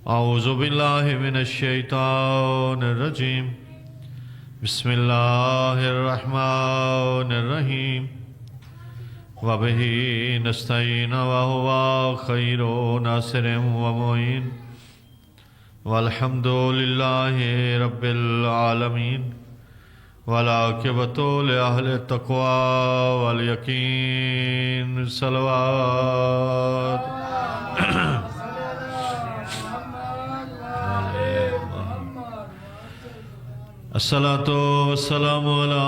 أعوذ بالله من الشيطان الرجيم بسم الله الرحمن الرحيم وبه نستعين وهو خير ناصر ومعين والحمد لله رب العالمين والعاقبة لأهل التقوى واليقين صلوات الصلاة والسلام على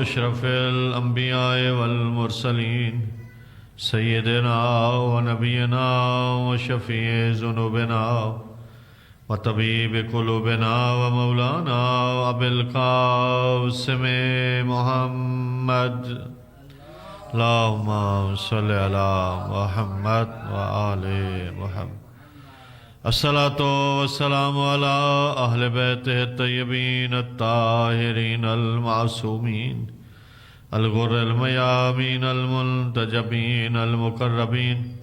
أشرف الأنبياء والمرسلين سيدنا ونبينا وشفيع ذنوبنا وطبيب قلوبنا ومولانا أبي القاسم محمد اللهم صل على محمد وآل محمد الصلاة والسلام على أهل بيته الطيبين الطاهرين المعصومين الغر الميامين المنتجبين المقربين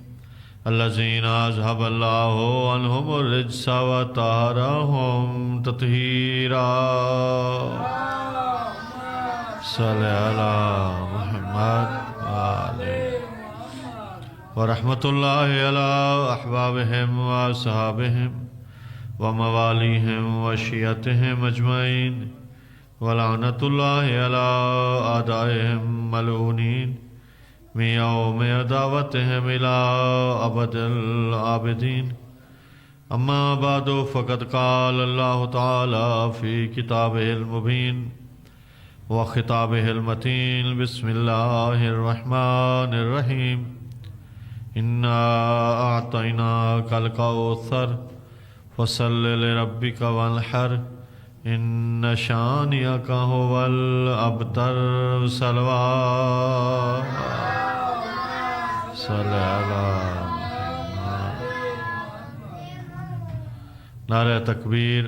الذين أذهب الله عنهم الرجس وطهرهم تطهيرا صل على محمد وآله ورحمة الله على أحبابهم وأصحابهم ومواليهم وشيعتهم أجمعين ولعنة الله على أعدائهم ملعونين من يوم عداوتهم إلى أبد الآبدين أما بعد فقد قال الله تعالى في كتابه المبين وخطابه المتين بسم الله الرحمن الرحيم إنا أعطيناك الكوثر فصل لربك وانحر إن شانئك هو الأبتر صلوات صل على محمد نعرہ تکبیر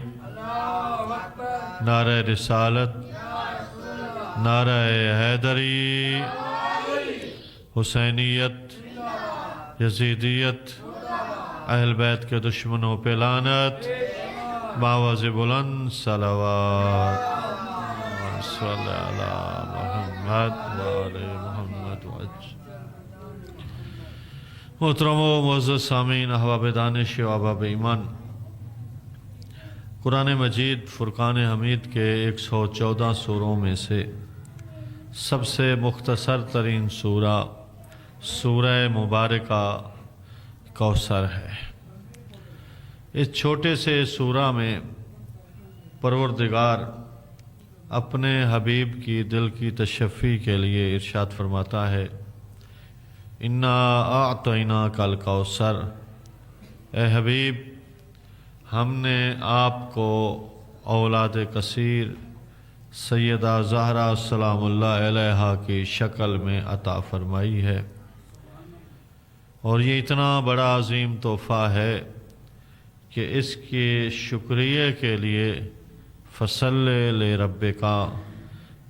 نعرہ رسالت نعرہ حیدری حسینیت یزیدیت اہل بیت کے دشمنوں پہ لعنت باواز بلند صلوات صلی علی محمد وآل محمد محترم و معزز سامعین احباب دانش و احباب ایمان قرآن مجید فرقان حمید کے 114 سوروں میں سے سب سے مختصر ترین سورہ سورہ مبارکہ کوثر ہے۔ اس چھوٹے سے سورہ میں پروردگار اپنے حبیب کی دل کی تشفی کے لیے ارشاد فرماتا ہے انا اعطیناک الکوثر، اے حبیب ہم نے آپ کو اولاد کثیر سیدہ زہرا سلام اللہ علیہا کی شکل میں عطا فرمائی ہے، اور یہ اتنا بڑا عظیم تحفہ ہے کہ اس کے شکریہ کے لیے فصلی لربک،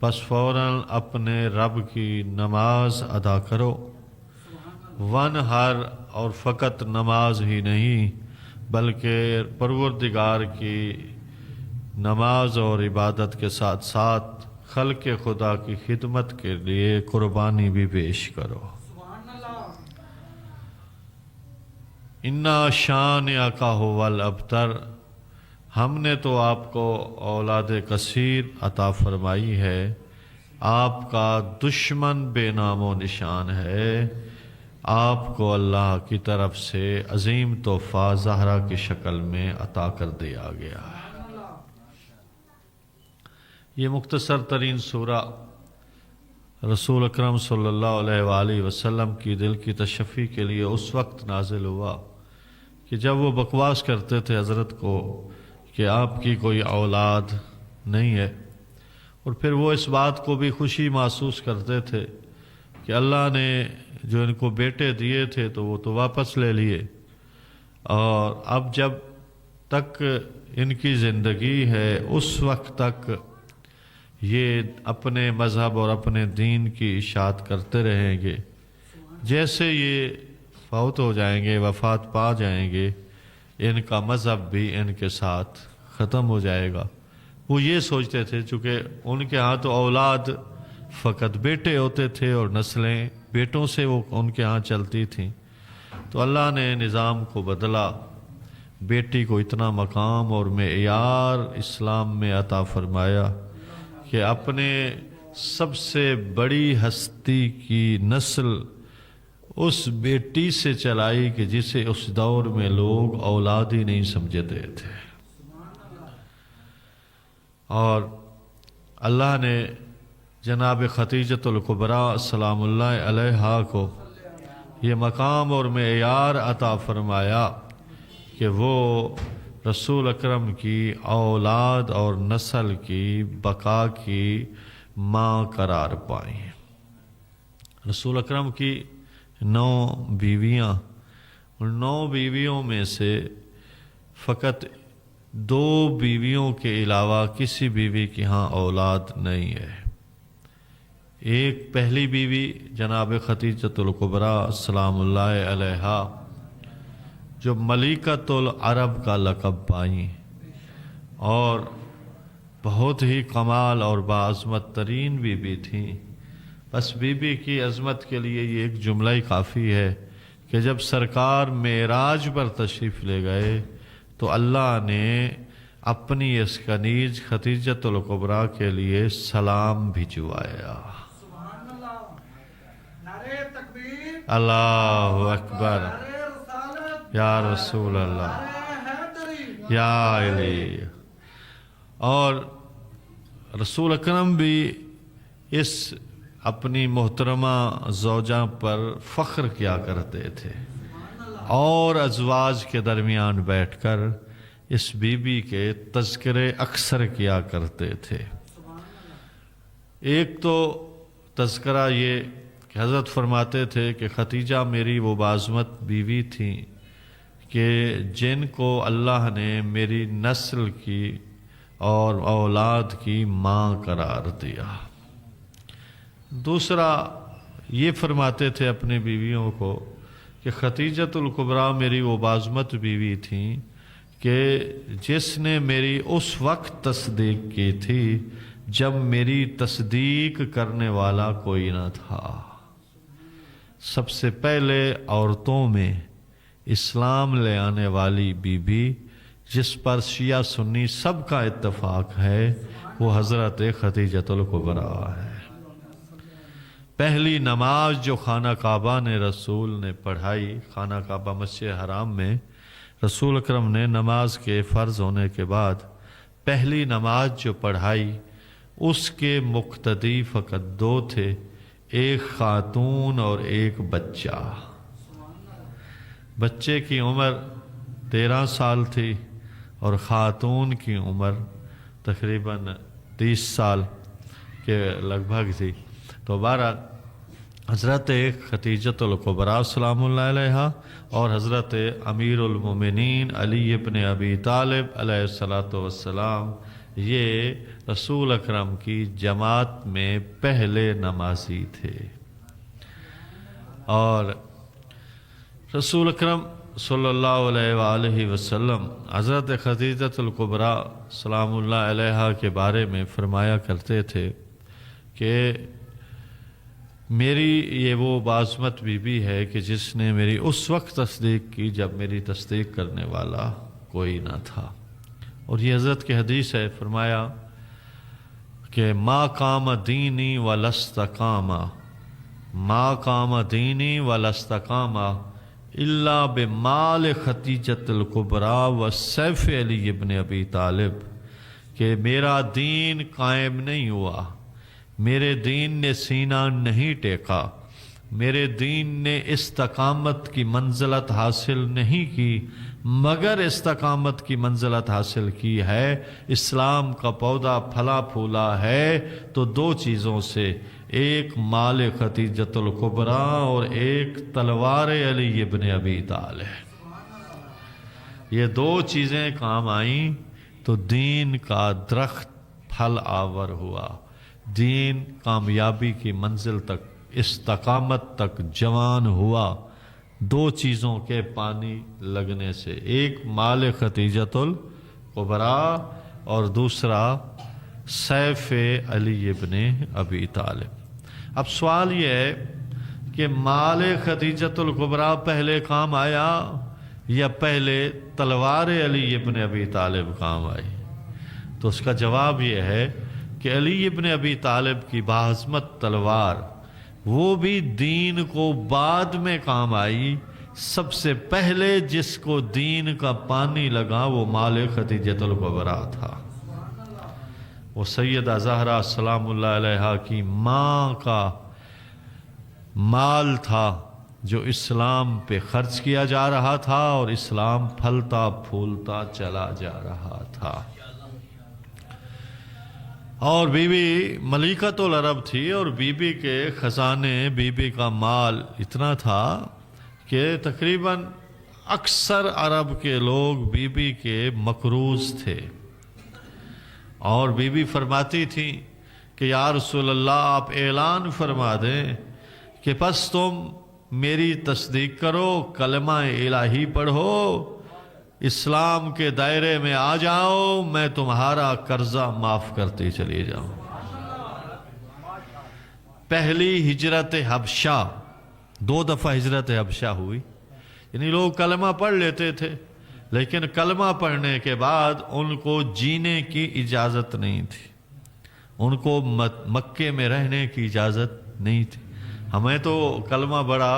پس فوراً اپنے رب کی نماز ادا کرو، وانحر، اور فقط نماز ہی نہیں بلکہ پروردگار کی نماز اور عبادت کے ساتھ ساتھ خلق خدا کی خدمت کے لیے قربانی بھی پیش کرو۔ انا شانئک ھو الابتر، ہم نے تو آپ کو اولاد کثیر عطا فرمائی ہے، آپ کا دشمن بے نام و نشان ہے، آپ کو اللہ کی طرف سے عظیم تحفہ زہرا کی شکل میں عطا کر دیا گیا ہے۔ یہ مختصر ترین سورہ رسول اکرم صلی اللہ علیہ وآلہ وسلم کی دل کی تشفی کے لیے اس وقت نازل ہوا کہ جب وہ بکواس کرتے تھے حضرت کو کہ آپ کی کوئی اولاد نہیں ہے، اور پھر وہ اس بات کو بھی خوشی محسوس کرتے تھے کہ اللہ نے جو ان کو بیٹے دیے تھے تو وہ تو واپس لے لیے، اور اب جب تک ان کی زندگی ہے اس وقت تک یہ اپنے مذہب اور اپنے دین کی اشاعت کرتے رہیں گے، جیسے یہ فوت ہو جائیں گے، وفات پا جائیں گے، ان کا مذہب بھی ان کے ساتھ ختم ہو جائے گا۔ وہ یہ سوچتے تھے چونکہ ان کے ہاں تو اولاد فقط بیٹے ہوتے تھے اور نسلیں بیٹوں سے وہ ان کے ہاں چلتی تھیں، تو اللہ نے نظام کو بدلا، بیٹی کو اتنا مقام اور معیار اسلام میں عطا فرمایا کہ اپنے سب سے بڑی ہستی کی نسل اس بیٹی سے چلائی کہ جسے اس دور میں لوگ اولاد ہی نہیں سمجھتے تھے۔ اور اللہ نے جناب خدیجۃ الکبریٰ سلام اللہ علیہا کو یہ مقام اور معیار عطا فرمایا کہ وہ رسول اکرم کی اولاد اور نسل کی بقا کی ماں قرار پائیں۔ رسول اکرم کی 9 بیویاں، ان 9 بیویوں میں سے فقط 2 بیویوں کے علاوہ کسی بیوی کی ہاں اولاد نہیں ہے۔ ایک پہلی بیوی جناب خدیجۃ الکبریٰ سلام اللہ علیہا جو ملکۃ العرب کا لقب پائیں اور بہت ہی کمال اور باعظمت ترین بیوی تھیں۔ بس بیوی کی عظمت کے لیے یہ ایک جملہ ہی کافی ہے کہ جب سرکار معراج پر تشریف لے گئے تو اللہ نے اپنی اس کنیز خدیجۃ الکبریٰ کے لیے سلام بھجوایا۔ اللہ اکبر، یا رسول اللہ، یا علی۔ اور رسول اکرم بھی اس اپنی محترمہ زوجہ پر فخر کیا کرتے تھے اور ازواج کے درمیان بیٹھ کر اس بی بی کے تذکرے اکثر کیا کرتے تھے۔ ایک تو تذکرہ یہ کہ حضرت فرماتے تھے کہ خدیجہ میری وہ باعظمت بیوی تھیں کہ جن کو اللہ نے میری نسل کی اور اولاد کی ماں قرار دیا۔ دوسرا یہ فرماتے تھے اپنی بیویوں کو کہ خدیجۃ الکبریٰ میری وہ باعظمت بیوی تھیں کہ جس نے میری اس وقت تصدیق کی تھی جب میری تصدیق کرنے والا کوئی نہ تھا۔ سب سے پہلے عورتوں میں اسلام لے آنے والی بی بی جس پر شیعہ سنی سب کا اتفاق ہے وہ حضرت خدیجۃ الکبریٰ ہے۔ پہلی نماز جو خانہ کعبہ نے رسول نے پڑھائی، خانہ کعبہ مسجد حرام میں رسول اکرم نے نماز کے فرض ہونے کے بعد پہلی نماز جو پڑھائی اس کے مقتدی فقط 2 تھے، ایک خاتون اور ایک بچہ۔ بچے کی عمر 13 سال تھی اور خاتون کی عمر تقریباً 30 سال کے لگ بھگ تھی۔ تو بہرحال حضرت خدیجۃ الکبریٰ سلام اللہ علیہا اور حضرت امیر المومنین علی ابن ابی طالب علیہ الصلاۃ والسلام یہ رسول اکرم کی جماعت میں پہلے نمازی تھے۔ اور رسول اکرم صلی اللہ علیہ وآلہ وسلم حضرت خدیجۃ الکبریٰ سلام اللہ علیہا کے بارے میں فرمایا کرتے تھے کہ میری یہ وہ باعظمت بیوی ہے کہ جس نے میری اس وقت تصدیق کی جب میری تصدیق کرنے والا کوئی نہ تھا۔ اور یہ حضرت کی حدیث ہے، فرمایا کہ ما قام دینی ولستقام، ما قام دینی ولستقام الا بمال خدیجۃ الکبریٰ وسیف علی ابن ابی طالب، کہ میرا دین قائم نہیں ہوا، میرے دین نے سینہ نہیں ٹیکا، میرے دین نے استقامت کی منزلت حاصل نہیں کی، مگر استقامت کی منزلت حاصل کی ہے، اسلام کا پودا پھلا پھولا ہے تو 2 چیزوں سے، ایک مال خدیجۃ الکبریٰ اور ایک تلوار علی ابن ابی طالب۔ یہ 2 چیزیں کام آئیں تو دین کا درخت پھل آور ہوا، دین کامیابی کی منزل تک، استقامت تک جوان ہوا۔ دو چیزوں کے پانی لگنے سے، ایک مال خدیجۃ الکبریٰ اور دوسرا سیف علی ابن ابی طالب۔ اب سوال یہ ہے کہ مال خدیجۃ الکبریٰ پہلے کام آیا یا پہلے تلوار علی ابن ابی طالب کام آئی؟ تو اس کا جواب یہ ہے کہ علی ابن ابی طالب کی باعظمت تلوار وہ بھی دین کو بعد میں کام آئی، سب سے پہلے جس کو دین کا پانی لگا وہ مال خدیجۃ الکبریٰ تھا۔ وہ سیدہ زہرا سلام اللہ علیہا کی ماں کا مال تھا جو اسلام پہ خرچ کیا جا رہا تھا اور اسلام پھلتا پھولتا چلا جا رہا تھا۔ اور بی بی ملکۃ العرب تھی اور بی بی کے خزانے، بی بی کا مال اتنا تھا کہ تقریباً اکثر عرب کے لوگ بی بی کے مقروض تھے، اور بی بی فرماتی تھی کہ یا رسول اللہ آپ اعلان فرما دیں کہ پس تم میری تصدیق کرو، کلمہ الہی پڑھو، اسلام کے دائرے میں آ جاؤ، میں تمہارا قرضہ معاف کرتے چلی جاؤں۔ پہلی ہجرت حبشہ، 2 دفعہ ہجرت حبشہ ہوئی، یعنی لوگ کلمہ پڑھ لیتے تھے لیکن کلمہ پڑھنے کے بعد ان کو جینے کی اجازت نہیں تھی، ان کو مکے میں رہنے کی اجازت نہیں تھی۔ ہمیں تو کلمہ بڑا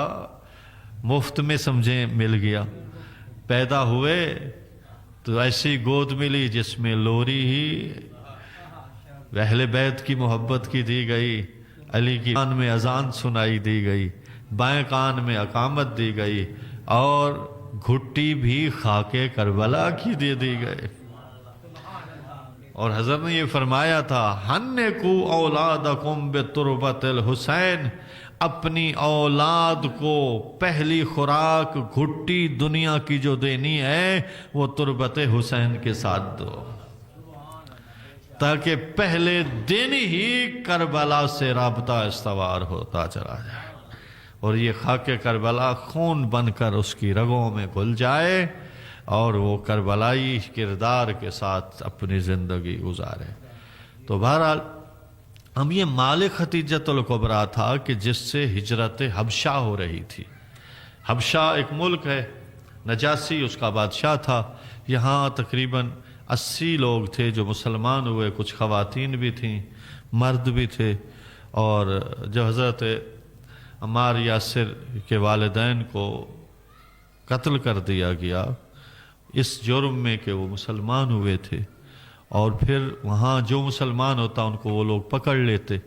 مفت میں سمجھیں مل گیا، پیدا ہوئے تو ایسی گود ملی جس میں لوری ہی اہل بیت کی محبت کی دی گئی، علی کی کان میں اذان سنائی دی گئی، بائیں کان میں اقامت دی گئی، اور گھٹی بھی خاک کربلا کی دے دی گئے۔ اور حضرت نے یہ فرمایا تھا ہنکو اولادکم بتربت الحسین، اپنی اولاد کو پہلی خوراک گھٹی دنیا کی جو دینی ہے وہ تربت حسین کے ساتھ دو، تاکہ پہلے دن ہی کربلا سے رابطہ استوار ہوتا چلا جائے اور یہ خاک کربلا خون بن کر اس کی رگوں میں گھل جائے اور وہ کربلائی کردار کے ساتھ اپنی زندگی گزارے۔ تو بہرحال ہم یہ مال خدیجۃ الکبریٰ تھا کہ جس سے ہجرت حبشہ ہو رہی تھی۔ حبشہ ایک ملک ہے، نجاسی اس کا بادشاہ تھا، یہاں تقریباً 80 لوگ تھے جو مسلمان ہوئے، کچھ خواتین بھی تھیں، مرد بھی تھے، اور جو حضرت عمار یاسر کے والدین کو قتل کر دیا گیا اس جرم میں کہ وہ مسلمان ہوئے تھے، اور پھر وہاں جو مسلمان ہوتا ان کو وہ لوگ پکڑ لیتے،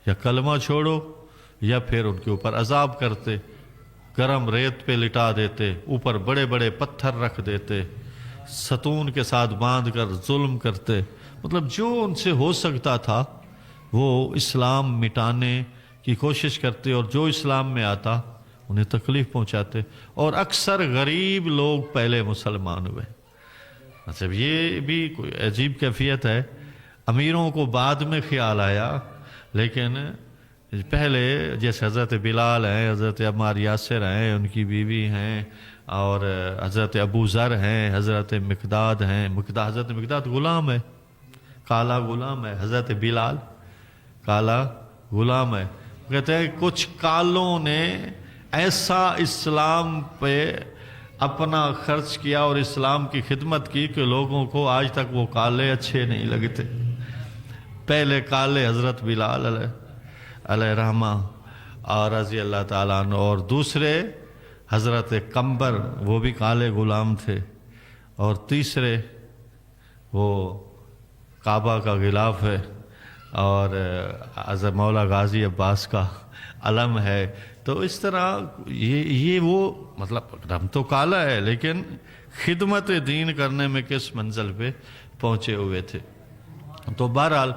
یا کلمہ چھوڑو یا پھر ان کے اوپر عذاب کرتے، گرم ریت پہ لٹا دیتے، اوپر بڑے بڑے پتھر رکھ دیتے، ستون کے ساتھ باندھ کر ظلم کرتے، مطلب جو ان سے ہو سکتا تھا وہ اسلام مٹانے کی کوشش کرتے، اور جو اسلام میں آتا انہیں تکلیف پہنچاتے، اور اکثر غریب لوگ پہلے مسلمان ہوئے۔ مطلب یہ بھی کوئی عجیب کیفیت ہے، امیروں کو بعد میں خیال آیا، لیکن پہلے جیسے حضرت بلال ہیں، حضرت عمار یاسر ہیں، ان کی بیوی ہیں، اور حضرت ابو ذر ہیں، حضرت مقداد ہیں، حضرت مقداد غلام ہے، کالا غلام ہے، حضرت بلال کالا غلام ہے۔ کہتے ہیں کچھ کالوں نے ایسا اسلام پہ اپنا خرچ کیا اور اسلام کی خدمت کی کہ لوگوں کو آج تک وہ کالے اچھے نہیں لگتے۔ پہلے کالے حضرت بلال علیہ رحمہ اور رضی اللہ تعالیٰ عنہ، اور دوسرے حضرت قمبر، وہ بھی کالے غلام تھے، اور تیسرے وہ کعبہ کا غلاف ہے اور حضرت مولا غازی عباس کا علم ہے۔ تو اس طرح یہ وہ مطلب رم تو کالا ہے لیکن خدمت دین کرنے میں کس منزل پہ پہنچے ہوئے تھے۔ تو بہرحال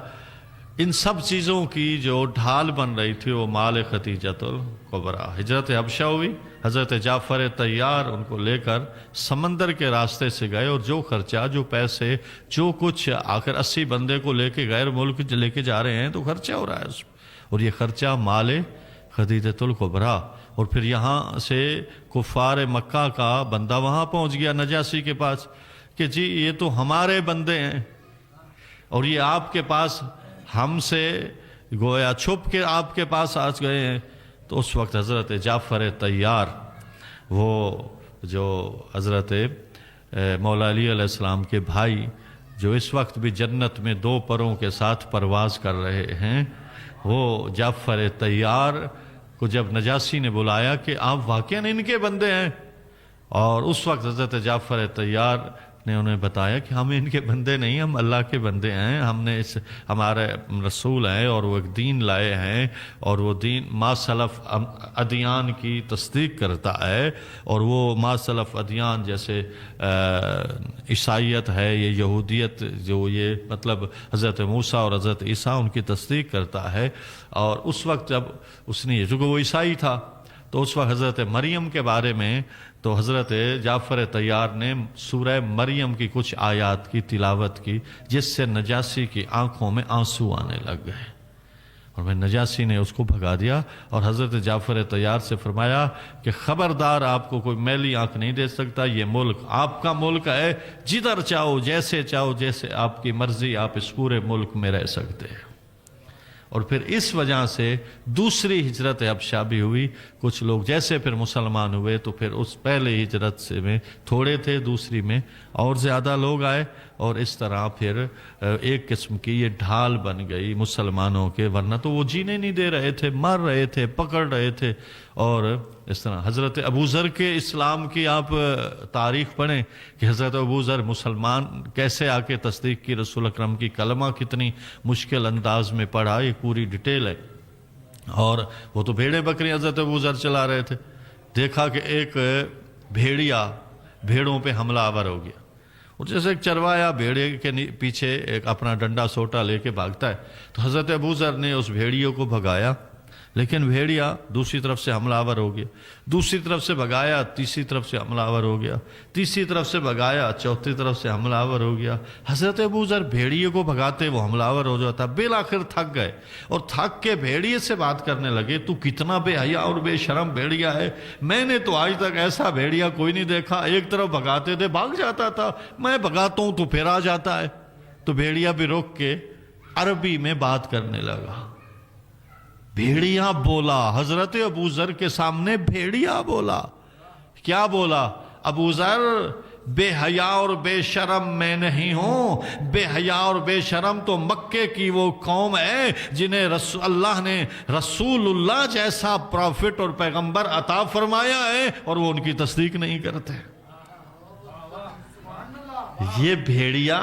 ان سب چیزوں کی جو ڈھال بن رہی تھی وہ مال خدیجۃ الکبریٰ۔ ہجرت حبشہ ہوئی، حضرت جعفر طیار ان کو لے کر سمندر کے راستے سے گئے، اور جو خرچہ، جو پیسے، جو کچھ، آخر 80 بندے کو لے کے غیر ملک لے کے جا رہے ہیں تو خرچہ ہو رہا ہے اس میں، اور یہ خرچہ مال خدیجۃ الکبریٰ، اور پھر یہاں سے کفار مکہ کا بندہ وہاں پہنچ گیا نجاشی کے پاس کہ جی یہ تو ہمارے بندے ہیں اور یہ آپ کے پاس ہم سے گویا چھپ کے آپ کے پاس آ گئے ہیں۔ تو اس وقت حضرت جعفر طیار، وہ جو حضرت مولا علی علیہ السلام کے بھائی جو اس وقت بھی جنت میں 2 پروں کے ساتھ پرواز کر رہے ہیں، وہ جعفر طیار کو جب نجاشی نے بلایا کہ آپ واقعاً ان کے بندے ہیں، اور اس وقت حضرت جعفر طیار نے انہیں بتایا کہ ہم ان کے بندے نہیں، ہم اللہ کے بندے ہیں، ہم نے ہمارے رسول ہیں اور وہ ایک دین لائے ہیں، اور وہ دین ما سلف ادیان کی تصدیق کرتا ہے، اور وہ ما سلف ادیان جیسے عیسائیت ہے، یہ یہودیت جو یہ مطلب حضرت موسیٰ اور حضرت عیسیٰ ان کی تصدیق کرتا ہے۔ اور اس وقت جب اس نے چونکہ وہ عیسائی تھا تو اس وقت حضرت مریم کے بارے میں تو حضرت جعفر طیار نے سورہ مریم کی کچھ آیات کی تلاوت کی، جس سے نجاشی کی آنکھوں میں آنسو آنے لگ گئے، اور میں نجاشی نے اس کو بھگا دیا اور حضرت جعفر طیار سے فرمایا کہ خبردار، آپ کو کوئی میلی آنکھ نہیں دے سکتا، یہ ملک آپ کا ملک ہے، جدھر چاہو جیسے آپ کی مرضی آپ اس پورے ملک میں رہ سکتے ہیں۔ اور پھر اس وجہ سے دوسری ہجرت حبشہ بھی ہوئی، کچھ لوگ جیسے پھر مسلمان ہوئے تو پھر اس پہلے ہجرت سے میں تھوڑے تھے، دوسری میں اور زیادہ لوگ آئے، اور اس طرح پھر ایک قسم کی یہ ڈھال بن گئی مسلمانوں کے، ورنہ تو وہ جینے نہیں دے رہے تھے، مر رہے تھے، پکڑ رہے تھے۔ اور اس طرح حضرت ابوذر کے اسلام کی آپ تاریخ پڑھیں کہ حضرت ابوذر مسلمان کیسے آ کے تصدیق کی، رسول اکرم کی کلمہ کتنی مشکل انداز میں پڑھا، یہ پوری ڈیٹیل ہے۔ اور وہ تو بھیڑیں بکری حضرت ابوذر چلا رہے تھے، دیکھا کہ ایک بھیڑیا بھیڑوں پہ حملہ آور ہو گیا، اور جیسے ایک چروایا بھیڑے کے پیچھے ایک اپنا ڈنڈا سوٹا لے کے بھاگتا ہے، تو حضرت ابوذر نے اس بھیڑیوں کو بھگایا، لیکن بھیڑیا دوسری طرف سے حملہ آور ہو گیا، دوسری طرف سے بھگایا، تیسری طرف سے حملہ آور ہو گیا، تیسری طرف سے بھگایا، چوتھی طرف سے حملہ آور ہو گیا۔ حضرت ابوذر بھیڑیے کو بھگاتے وہ حملہ آور ہو جاتا، بالآخر تھک گئے اور تھک کے بھیڑیے سے بات کرنے لگے، تو کتنا بے حیا اور بے شرم بھیڑیا ہے، میں نے تو آج تک ایسا بھیڑیا کوئی نہیں دیکھا، ایک طرف بھگاتے تھے بھاگ جاتا تھا، میں بھگاتا ہوں تو پھر آ جاتا ہے۔ تو بھیڑیا بھی رک کے عربی میں بات کرنے لگا، بھیڑیا بولا، حضرت ابوذر کے سامنے بھیڑیا بولا، کیا بولا؟ ابوذر، بے حیا اور بے شرم میں نہیں ہوں، بے حیا اور بے شرم تو مکے کی وہ قوم ہے جنہیں اللہ نے رسول اللہ جیسا پروفٹ اور پیغمبر عطا فرمایا ہے، اور وہ ان کی تصدیق نہیں کرتے۔ یہ بھیڑیا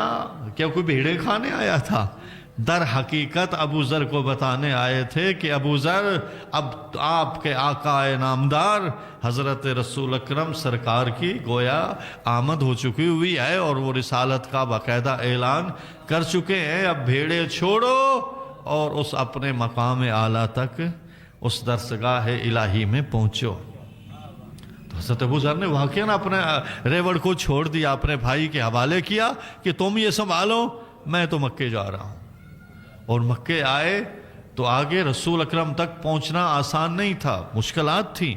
کیا کوئی بھیڑے کھانے آیا تھا؟ در حقیقت ابوذر کو بتانے آئے تھے کہ ابوذر، اب آپ کے آقا نامدار حضرت رسول اکرم سرکار کی گویا آمد ہو چکی ہوئی ہے، اور وہ رسالت کا باقاعدہ اعلان کر چکے ہیں، اب بھیڑے چھوڑو اور اس اپنے مقام اعلیٰ تک، اس درسگاہ الہی میں پہنچو۔ تو حضرت ابوذر نے واقعاً اپنے ریوڑ کو چھوڑ دیا، اپنے بھائی کے حوالے کیا کہ تم یہ سنبھالو، میں تو مکے جا رہا ہوں۔ اور مکے آئے تو آگے رسول اکرم تک پہنچنا آسان نہیں تھا، مشکلات تھیں۔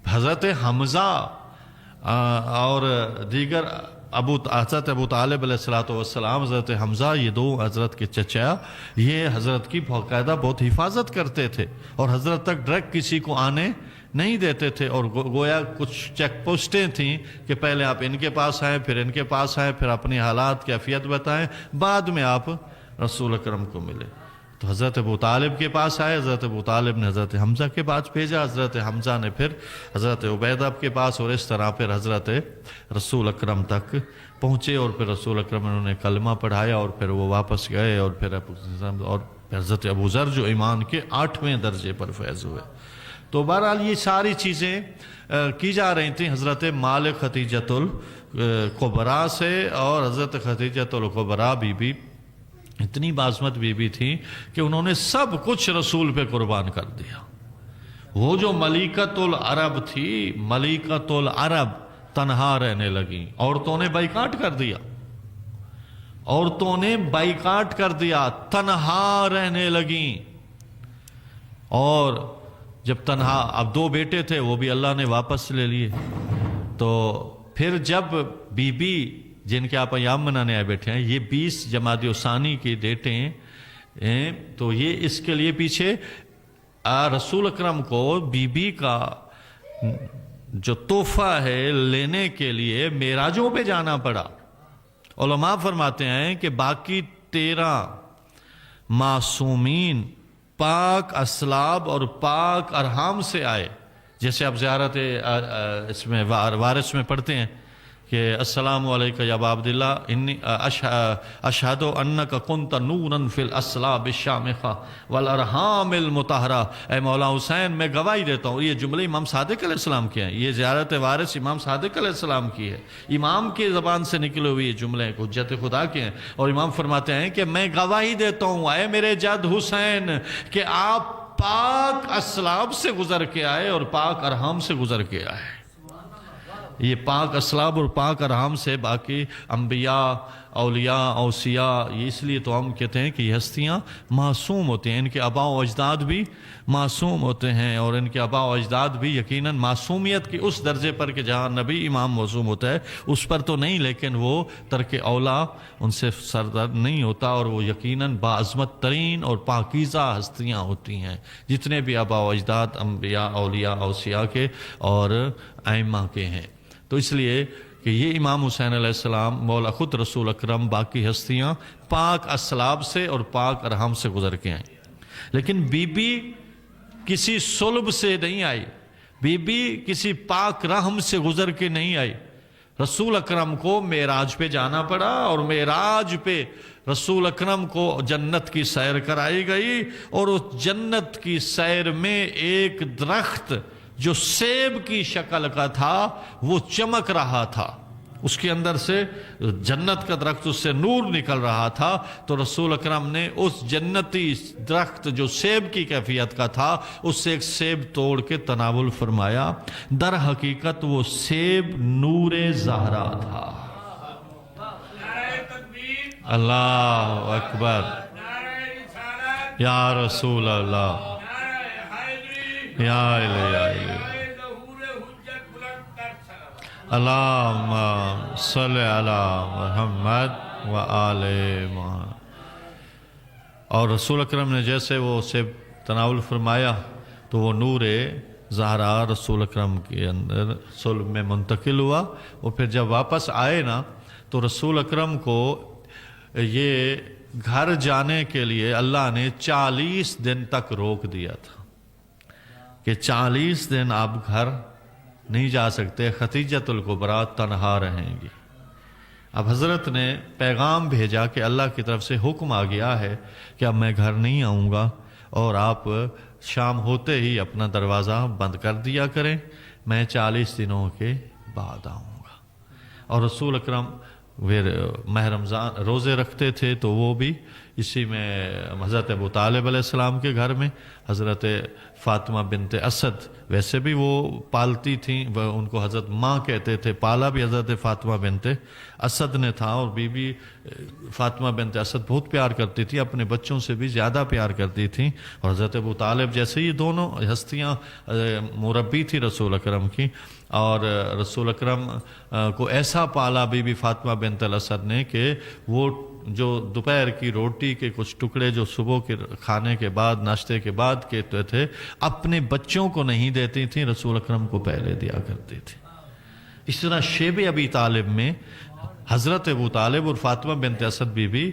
حضرت حمزہ اور دیگر حضرت ابو طالب علیہ السلام، حضرت حمزہ، یہ 2 حضرت کے چچا، یہ حضرت کی باقاعدہ بہت حفاظت کرتے تھے، اور حضرت تک ڈائریکٹ کسی کو آنے نہیں دیتے تھے، اور گویا کچھ چیک پوسٹیں تھیں کہ پہلے آپ ان کے پاس آئیں، پھر ان کے پاس آئیں، پھر اپنی حالات کیفیت بتائیں، بعد میں آپ رسول اکرم کو ملے۔ تو حضرت ابو طالب کے پاس آئے، حضرت ابو طالب نے حضرت حمزہ کے پاس بھیجا، حضرت حمزہ نے پھر حضرت عبیدہ کے پاس، اور اس طرح پھر حضرت رسول اکرم تک پہنچے، اور پھر رسول اکرم انہوں نے کلمہ پڑھایا، اور پھر وہ واپس گئے، اور پھر حضرت ابوذر جو ایمان کے 8ویں درجے پر فیض ہوئے۔ تو بہرحال یہ ساری چیزیں کی جا رہی تھیں حضرت مالک خدیجۃ الکبریٰ سے، اور حضرت خدیجۃ الکبریٰ بی بی اتنی باعظمت بی بی تھی کہ انہوں نے سب کچھ رسول پہ قربان کر دیا۔ وہ جو ملکۃ العرب تھی، ملکۃ العرب تنہا رہنے لگی، عورتوں نے بائیکاٹ کر دیا، عورتوں نے بائیکاٹ کر دیا، تنہا رہنے لگیں، اور جب تنہا، اب 2 بیٹے تھے وہ بھی اللہ نے واپس لے لیے. تو پھر جب بی بی جن کے آپ ایام منانے آئے بیٹھے ہیں، یہ 20 جمادی الثانی کی ڈیٹیں ہیں، تو یہ اس کے لیے پیچھے رسول اکرم کو بی بی کا جو تحفہ ہے لینے کے لیے معراجوں پہ جانا پڑا. علماء فرماتے ہیں کہ باقی 13 معصومین پاک اسلاب اور پاک ارحام سے آئے. جیسے آپ زیارت اس میں وارث میں پڑھتے ہیں کہ السلام علیکم یا ابا عبداللہ انی اشہد انک کنت نورا فی الاسلاب الشامخہ والارحام المطہرہ. اے مولا حسین میں گواہی دیتا ہوں. یہ جملے امام صادق علیہ السلام کے ہیں. یہ زیارت وارث امام صادق علیہ السلام کی ہے. امام کی زبان سے نکلے ہوئے یہ جملے حجت خدا کے ہیں. اور امام فرماتے ہیں کہ میں گواہی دیتا ہوں اے میرے جد حسین کہ آپ پاک اسلاب سے گزر کے آئے اور پاک ارحام سے گزر کے آئے. یہ پاک اسلاب اور پاک ارحام سے باقی انبیاء، اولیاء، اوصیاء، یہ اس لیے تو ہم کہتے ہیں کہ یہ ہستیاں معصوم ہوتے ہیں. ان کے آباء و اجداد بھی معصوم ہوتے ہیں، اور ان کے آباء و اجداد بھی یقیناً معصومیت کی اس درجے پر کہ جہاں نبی امام معصوم ہوتا ہے اس پر تو نہیں، لیکن وہ ترک اولا ان سے سردر نہیں ہوتا، اور وہ یقیناً باعظمت ترین اور پاکیزہ ہستیاں ہوتی ہیں جتنے بھی آباء و اجداد انبیاء، اولیاء، اوصیاء کے اور ائمہ کے ہیں. تو اس لیے کہ یہ امام حسین علیہ السلام، مولا خود رسول اکرم، باقی ہستیاں پاک اسلاب سے اور پاک ارحام سے گزر کے آئیں. لیکن بی بی کسی صلب سے نہیں آئی، بی بی کسی پاک رحم سے گزر کے نہیں آئی. رسول اکرم کو معراج پہ جانا پڑا، اور معراج پہ رسول اکرم کو جنت کی سیر کرائی گئی، اور اس جنت کی سیر میں ایک درخت جو سیب کی شکل کا تھا وہ چمک رہا تھا. اس کے اندر سے جنت کا درخت، اس سے نور نکل رہا تھا. تو رسول اکرم نے اس جنتی درخت جو سیب کی کیفیت کا تھا اس سے ایک سیب توڑ کے تناول فرمایا. در حقیقت وہ سیب نور زہرا تھا. اللہ اکبر، یا رسول اللہ، یا الہی، اللہم صلی علی محمد و آل محمد. اور رسول اکرم نے جیسے وہ سے تناول فرمایا تو وہ نور زہرا رسول اکرم کے اندر صلب میں منتقل ہوا. اور پھر جب واپس آئے نا تو رسول اکرم کو یہ گھر جانے کے لیے اللہ نے 40 دن تک روک دیا تھا کہ 40 دن آپ گھر نہیں جا سکتے، خدیجۃ الکبریٰ تنہا رہیں گی. اب حضرت نے پیغام بھیجا کہ اللہ کی طرف سے حکم آ گیا ہے کہ اب میں گھر نہیں آؤں گا، اور آپ شام ہوتے ہی اپنا دروازہ بند کر دیا کریں، میں 40 دنوں کے بعد آؤں گا. اور رسول اکرم ماہ رمضان روزے رکھتے تھے، تو وہ بھی اسی میں حضرت ابو طالب علیہ السلام کے گھر میں حضرت فاطمہ بنت اسد، ویسے بھی وہ پالتی تھیں، ان کو حضرت ماں کہتے تھے، پالا بھی حضرت فاطمہ بنت اسد نے تھا. اور بی بی فاطمہ بنت اسد بہت پیار کرتی تھی، اپنے بچوں سے بھی زیادہ پیار کرتی تھیں. اور حضرت ابو طالب جیسے یہ دونوں ہستیاں مربی تھی رسول اکرم کی. اور رسول اکرم کو ایسا پالا بی بی فاطمہ بنت اسد نے کہ وہ جو دوپہر کی روٹی کے کچھ ٹکڑے جو صبح کے کھانے کے بعد، ناشتے کے بعد کہتے تھے، اپنے بچوں کو نہیں دیتی تھیں، رسول اکرم کو پہلے دیا کرتی تھی. اس طرح شیب ابی طالب میں حضرت ابو طالب اور فاطمہ بنت اسد بی بی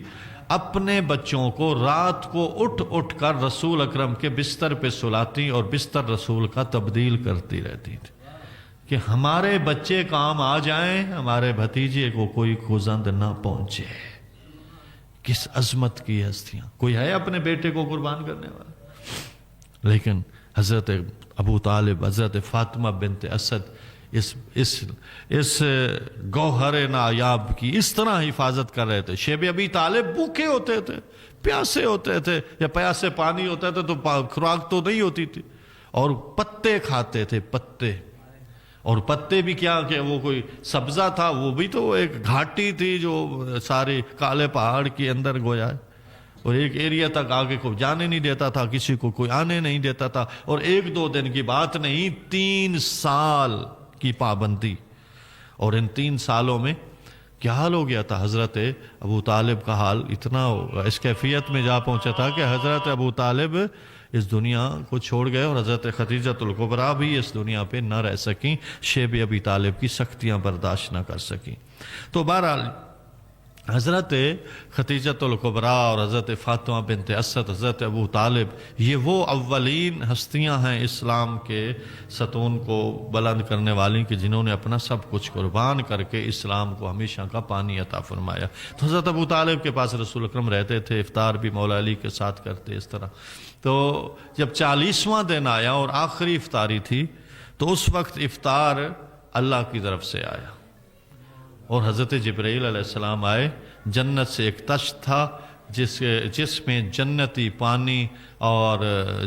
اپنے بچوں کو رات کو اٹھ اٹھ کر رسول اکرم کے بستر پہ سلاتی اور بستر رسول کا تبدیل کرتی رہتی تھی کہ ہمارے بچے کام آ جائیں، ہمارے بھتیجے کو کوئی گزند نہ پہنچے. کس عظمت کی ہستیاں! کوئی ہے اپنے بیٹے کو قربان کرنے والا؟ لیکن حضرت ابو طالب، حضرت فاطمہ بنت اسد اس گوہر نایاب کی اس طرح حفاظت کر رہے تھے. شیب ابی طالب بھوکے ہوتے تھے، پیاسے ہوتے تھے، یا پیاسے پانی ہوتا تھا تو خوراک تو نہیں ہوتی تھی، اور پتے کھاتے تھے، پتے. اور پتے بھی کیا کہ وہ کوئی سبزہ تھا، وہ بھی تو ایک گھاٹی تھی جو سارے کالے پہاڑ کے اندر گویا ہے. اور ایک ایریا تک آگے کوئی جانے نہیں دیتا تھا، کسی کو کوئی آنے نہیں دیتا تھا، اور 1-2 دن کی بات نہیں، 3 سال کی پابندی۔ اور ان 3 سالوں میں کیا حال ہو گیا تھا؟ حضرت ابو طالب کا حال اتنا اس کیفیت میں جا پہنچا تھا کہ حضرت ابو طالب اس دنیا کو چھوڑ گئے، اور حضرت خدیجہ الکبریٰ بھی اس دنیا پہ نہ رہ سکیں، شیب ابی طالب کی سختیاں برداشت نہ کر سکیں۔ تو بہرحال حضرت خدیجہ الکبریٰ اور حضرت فاطمہ بنت اسد، حضرت ابو طالب، یہ وہ اولین ہستیاں ہیں اسلام کے ستون کو بلند کرنے والی کہ جنہوں نے اپنا سب کچھ قربان کر کے اسلام کو ہمیشہ کا پانی عطا فرمایا۔ تو حضرت ابو طالب کے پاس رسول اکرم رہتے تھے، افطار بھی مولا علی کے ساتھ کرتے اس طرح۔ تو جب 40واں دن آیا اور آخری افطاری تھی تو اس وقت افطار اللہ کی طرف سے آیا، اور حضرت جبرائیل علیہ السلام آئے۔ جنت سے ایک تشت تھا جس میں جنتی پانی اور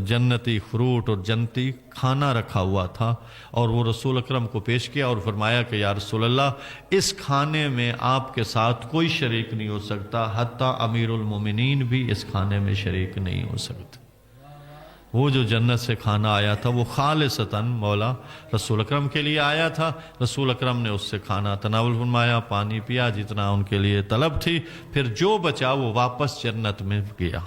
جنتی فروٹ اور جنتی کھانا رکھا ہوا تھا، اور وہ رسول اکرم کو پیش کیا اور فرمایا کہ یا رسول اللہ، اس کھانے میں آپ کے ساتھ کوئی شریک نہیں ہو سکتا، حتیٰ امیر المومنین بھی اس کھانے میں شریک نہیں ہو سکتے۔ وہ جو جنت سے کھانا آیا تھا وہ خالصتاً مولا رسول اکرم کے لیے آیا تھا۔ رسول اکرم نے اس سے کھانا تناول فرمایا، پانی پیا جتنا ان کے لیے طلب تھی، پھر جو بچا وہ واپس جنت میں گیا۔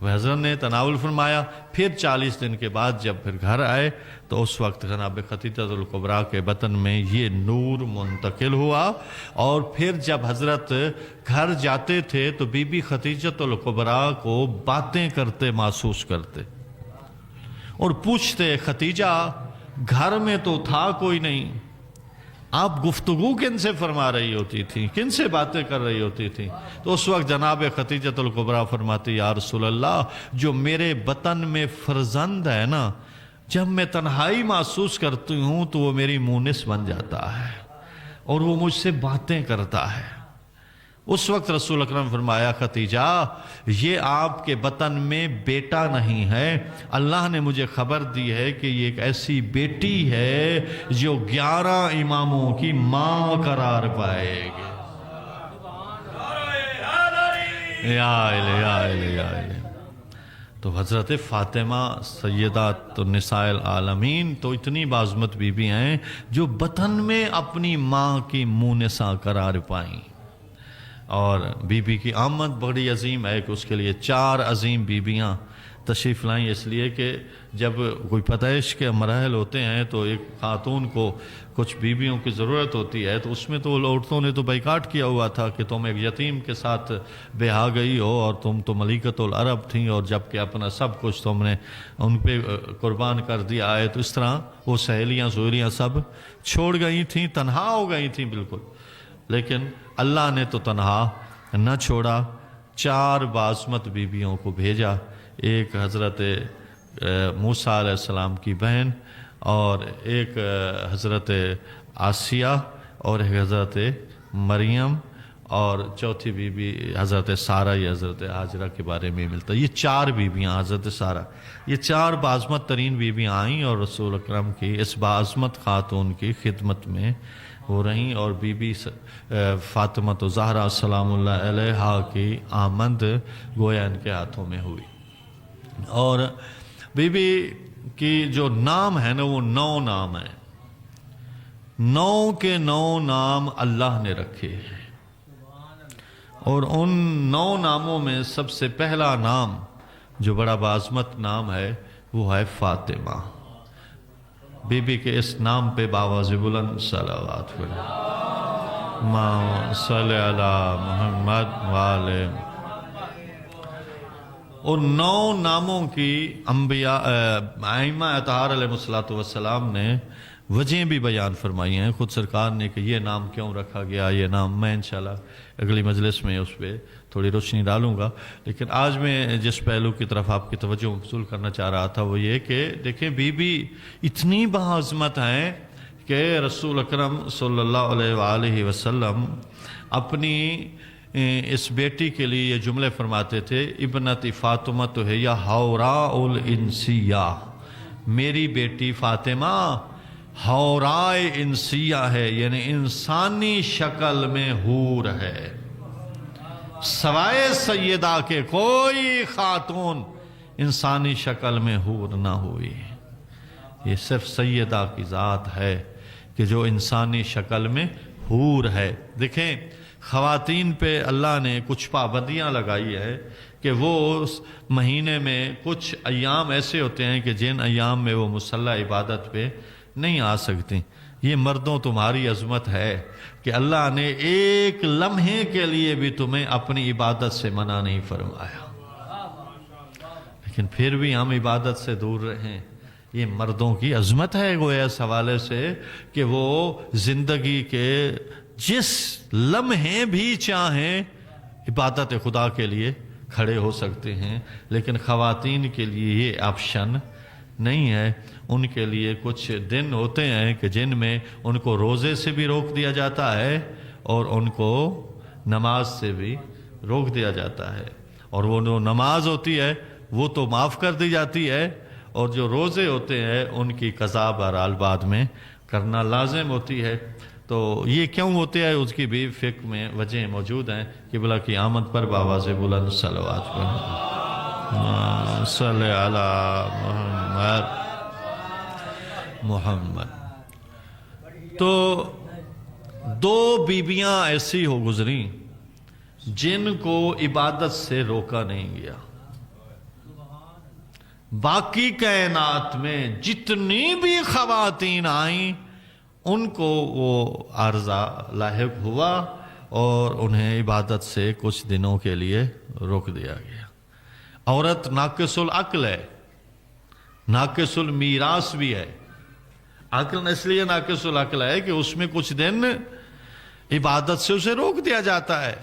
وہ حضرت نے تناول فرمایا، پھر 40 دن کے بعد جب پھر گھر آئے تو اس وقت جناب خدیجہ الکبریٰ کے بطن میں یہ نور منتقل ہوا، اور پھر جب حضرت گھر جاتے تھے تو بی بی خدیجہ الکبریٰ کو باتیں کرتے محسوس کرتے اور پوچھتے، خدیجہ گھر میں تو تھا کوئی نہیں، آپ گفتگو کن سے فرما رہی ہوتی تھی، کن سے باتیں کر رہی ہوتی تھی؟ تو اس وقت جناب خدیجہ الکبریٰ فرماتی، یا رسول اللہ، جو میرے بطن میں فرزند ہے نا، جب میں تنہائی محسوس کرتی ہوں تو وہ میری مونس بن جاتا ہے اور وہ مجھ سے باتیں کرتا ہے۔ اس وقت رسول اکرم فرمایا، خدیجہ یہ آپ کے بطن میں بیٹا نہیں ہے، اللہ نے مجھے خبر دی ہے کہ یہ ایک ایسی بیٹی ہے جو 11 اماموں کی ماں قرار پائے گی۔ یا الہ یا الہ یا الہ۔ تو حضرت فاطمہ سیدات النساء العالمین تو اتنی بعظمت بی بی ہیں جو بطن میں اپنی ماں کی مونسہ قرار پائیں، اور بی بی کی آمد بڑی عظیم ہے کہ اس کے لیے 4 عظیم بیویاں تشریف لائیں، اس لیے کہ جب کوئی پیدائش کے مراحل ہوتے ہیں تو ایک خاتون کو کچھ بیویوں کی ضرورت ہوتی ہے، تو اس میں تو عورتوں نے تو بائیکاٹ کیا ہوا تھا کہ تم ایک یتیم کے ساتھ بیاہ گئی ہو اور تم تو ملکۃ العرب تھیں، اور جب کہ اپنا سب کچھ تم نے ان پہ قربان کر دیا ہے، تو اس طرح وہ سہیلیاں سہیلیاں سب چھوڑ گئی تھیں، تنہا ہو گئی تھیں بالکل۔ لیکن اللہ نے تو تنہا نہ چھوڑا، 4 بعظمت بیویوں کو بھیجا، ایک حضرت موسیٰ علیہ السلام کی بہن، اور ایک حضرت آسیہ، اور ایک حضرت مریم، اور چوتھی بی بی حضرت سارہ، یہ حضرت ہاجرہ کے بارے میں ملتا ہے۔ یہ 4 بیویاں، حضرت سارہ، یہ 4 بعظمت ترین بیویاں آئیں اور رسول اکرم کی اس بعظمت خاتون کی خدمت میں ہو رہیں، اور بی بی فاطمہ الزہرا سلام اللہ علیہا کی آمد گویا ان کے ہاتھوں میں ہوئی۔ اور بی بی کی جو نام ہے نا وہ 9 نام ہیں، 9 کے 9 نام اللہ نے رکھے ہیں، اور ان 9 ناموں میں سب سے پہلا نام جو بڑا بعظمت نام ہے وہ ہے فاطمہ۔ بی بی کے اس نام پہ باواز بلند صلوات اللہم صلی علی محمد وآلہ۔ اور 9 ناموں کی انبیاء ائمہ اطہار علیہ السلام نے وجہیں بھی بیان فرمائی ہیں، خود سرکار نے کہ یہ نام کیوں رکھا گیا، یہ نام میں انشاءاللہ اگلی مجلس میں اس پہ تھوڑی روشنی ڈالوں گا۔ لیکن آج میں جس پہلو کی طرف آپ کی توجہ مبذول کرنا چاہ رہا تھا وہ یہ کہ دیکھیں بی بی اتنی باعظمت ہیں کہ رسول اکرم صلی اللہ علیہ وآلہ وسلم اپنی اس بیٹی کے لیے یہ جملے فرماتے تھے، ابنت فاطمہ تو ہے یا حوراء الانسیہ، میری بیٹی فاطمہ حوراء انسیہ ہے، یعنی انسانی شکل میں حور ہے، سوائے سیدہ کے کوئی خاتون انسانی شکل میں حور نہ ہوئی. یہ صرف سیدہ کی ذات ہے کہ جو انسانی شکل میں حور ہے. دیکھیں خواتین پہ اللہ نے کچھ پابندیاں لگائی ہے کہ وہ اس مہینے میں کچھ ایام ایسے ہوتے ہیں کہ جن ایام میں وہ مصلی عبادت پہ نہیں آ سکتی. یہ مردوں تمہاری عظمت ہے کہ اللہ نے ایک لمحے کے لیے بھی تمہیں اپنی عبادت سے منع نہیں فرمایا، لیکن پھر بھی ہم عبادت سے دور رہیں. یہ مردوں کی عظمت ہے گویا اس حوالے سے کہ وہ زندگی کے جس لمحے بھی چاہیں عبادت خدا کے لیے کھڑے ہو سکتے ہیں، لیکن خواتین کے لیے یہ آپشن نہیں ہے. ان کے لیے کچھ دن ہوتے ہیں کہ جن میں ان کو روزے سے بھی روک دیا جاتا ہے اور ان کو نماز سے بھی روک دیا جاتا ہے. اور وہ جو نماز ہوتی ہے وہ تو معاف کر دی جاتی ہے، اور جو روزے ہوتے ہیں ان کی قضا بہرحال بعد میں کرنا لازم ہوتی ہے. تو یہ کیوں ہوتے ہیں اس کی بھی فقہ میں وجہ موجود ہیں. قبلہ کی آمد پر بآواز بلند صلوات پڑھیں. صلی علی محمد. تو دو بیویاں ایسی ہو گزری جن کو عبادت سے روکا نہیں گیا. باقی کائنات میں جتنی بھی خواتین آئیں ان کو وہ عارضہ لاحق ہوا اور انہیں عبادت سے کچھ دنوں کے لیے روک دیا گیا. عورت ناقص العقل ہے، ناقص المیراث بھی ہے. عقل اس لیے ناقص العقل ہے کہ اس میں کچھ دن عبادت سے اسے روک دیا جاتا ہے،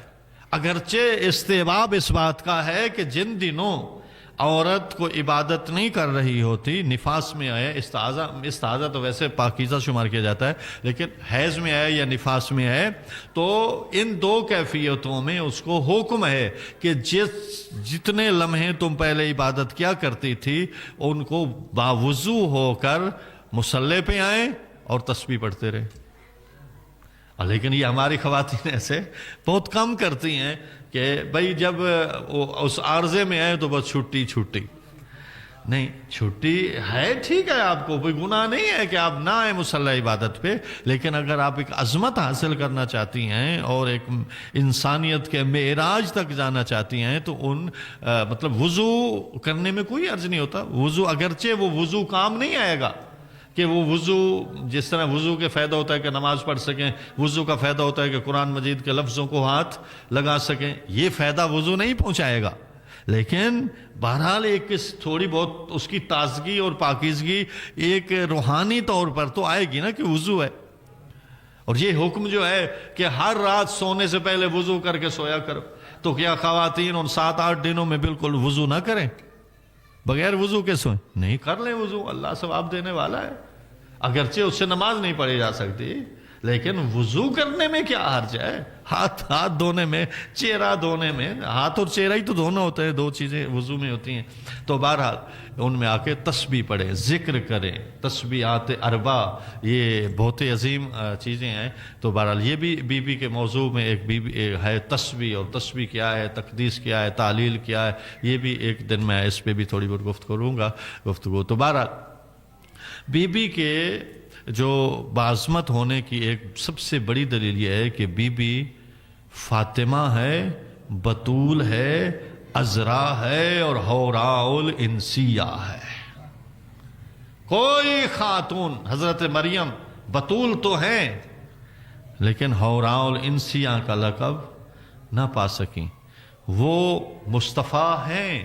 اگرچہ استحباب اس بات کا ہے کہ جن دنوں عورت کو عبادت نہیں کر رہی ہوتی، نفاس میں آئے، استحاضہ تو ویسے پاکیزہ شمار کیا جاتا ہے، لیکن حیض میں آئے یا نفاس میں آئے تو ان دو کیفیتوں میں اس کو حکم ہے کہ جتنے لمحے تم پہلے عبادت کیا کرتی تھی ان کو باوضو ہو کر مصلی پہ آئیں اور تسبیح پڑھتے رہے. لیکن یہ ہماری خواتین ایسے بہت کم کرتی ہیں کہ بھئی جب اس عارضے میں آئے تو بس چھٹی نہیں. چھٹی ہے ٹھیک ہے، آپ کو کوئی گناہ نہیں ہے کہ آپ نہ آئیں مصلی عبادت پہ، لیکن اگر آپ ایک عظمت حاصل کرنا چاہتی ہیں اور ایک انسانیت کے معراج تک جانا چاہتی ہیں تو مطلب وضو کرنے میں کوئی عرض نہیں ہوتا. وضو اگرچہ وہ وضو کام نہیں آئے گا کہ وہ وضو جس طرح وضو کے فائدہ ہوتا ہے کہ نماز پڑھ سکیں، وضو کا فائدہ ہوتا ہے کہ قرآن مجید کے لفظوں کو ہاتھ لگا سکیں، یہ فائدہ وضو نہیں پہنچائے گا، لیکن بہرحال ایک تھوڑی بہت اس کی تازگی اور پاکیزگی ایک روحانی طور پر تو آئے گی نا کہ وضو ہے. اور یہ حکم جو ہے کہ ہر رات سونے سے پہلے وضو کر کے سویا کرو، تو کیا خواتین ان 7-8 دنوں میں بالکل وضو نہ کریں، بغیر وضو کے سوئیں؟ نہیں، کر لیں وضو، اللہ ثواب دینے والا ہے. اگرچہ اس سے نماز نہیں پڑھی جا سکتی، لیکن وضو کرنے میں کیا حرج ہے؟ ہاتھ دھونے میں، چہرہ دھونے میں، ہاتھ اور چہرہ ہی تو دھونا ہوتا ہے، دو چیزیں وضو میں ہوتی ہیں. تو بہرحال ان میں آ کے تسبیح پڑھیں، ذکر کریں، تسبیحات اربع، یہ بہت عظیم چیزیں ہیں. تو بہرحال یہ بھی بی بی کے موضوع میں ایک بی بی ہے تسبیح، اور تسبیح کیا ہے، تقدیس کیا ہے، تعلیل کیا ہے، یہ بھی ایک دن میں اس پہ بھی تھوڑی بہت گفتگو. تو بہرحال بی بی کے جو باعظمت ہونے کی ایک سب سے بڑی دلیل یہ ہے کہ بی بی فاطمہ ہے، بطول ہے، عذرا ہے اور حوراء الانسیہ ہے. کوئی خاتون حضرت مریم بطول تو ہیں لیکن حوراء الانسیہ کا لقب نہ پا سکیں. وہ مصطفیٰ ہیں،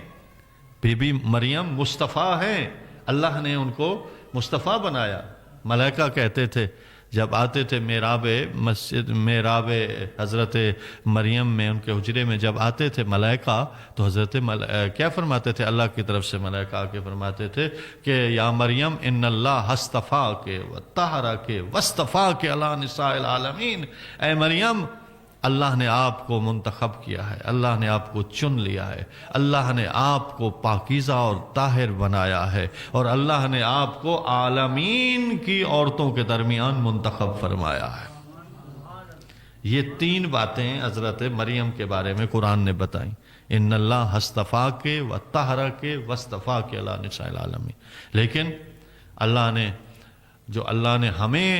بی بی مریم مصطفیٰ ہیں، اللہ نے ان کو مصطفیٰ بنایا. ملائکہ کہتے تھے جب آتے تھے محراب حضرت مریم میں، ان کے حجرے میں جب آتے تھے ملائکہ، تو حضرت کیا فرماتے تھے؟ اللہ کی طرف سے ملائکہ آ کے فرماتے تھے کہ یا مریم ان اللہ اصطفاک وطہرک واصطفاک علی نساء العالمین. اے مریم، اللہ نے آپ کو منتخب کیا ہے، اللہ نے آپ کو چن لیا ہے، اللہ نے آپ کو پاکیزہ اور طاہر بنایا ہے، اور اللہ نے آپ کو عالمین کی عورتوں کے درمیان منتخب فرمایا ہے. یہ 3 باتیں حضرت مریم کے بارے میں قرآن نے بتائیں، ان اللہ اصطفیٰ کے و طہرہ کے وصطفیٰ کے علی نساء العالمین. لیکن اللہ نے ہمیں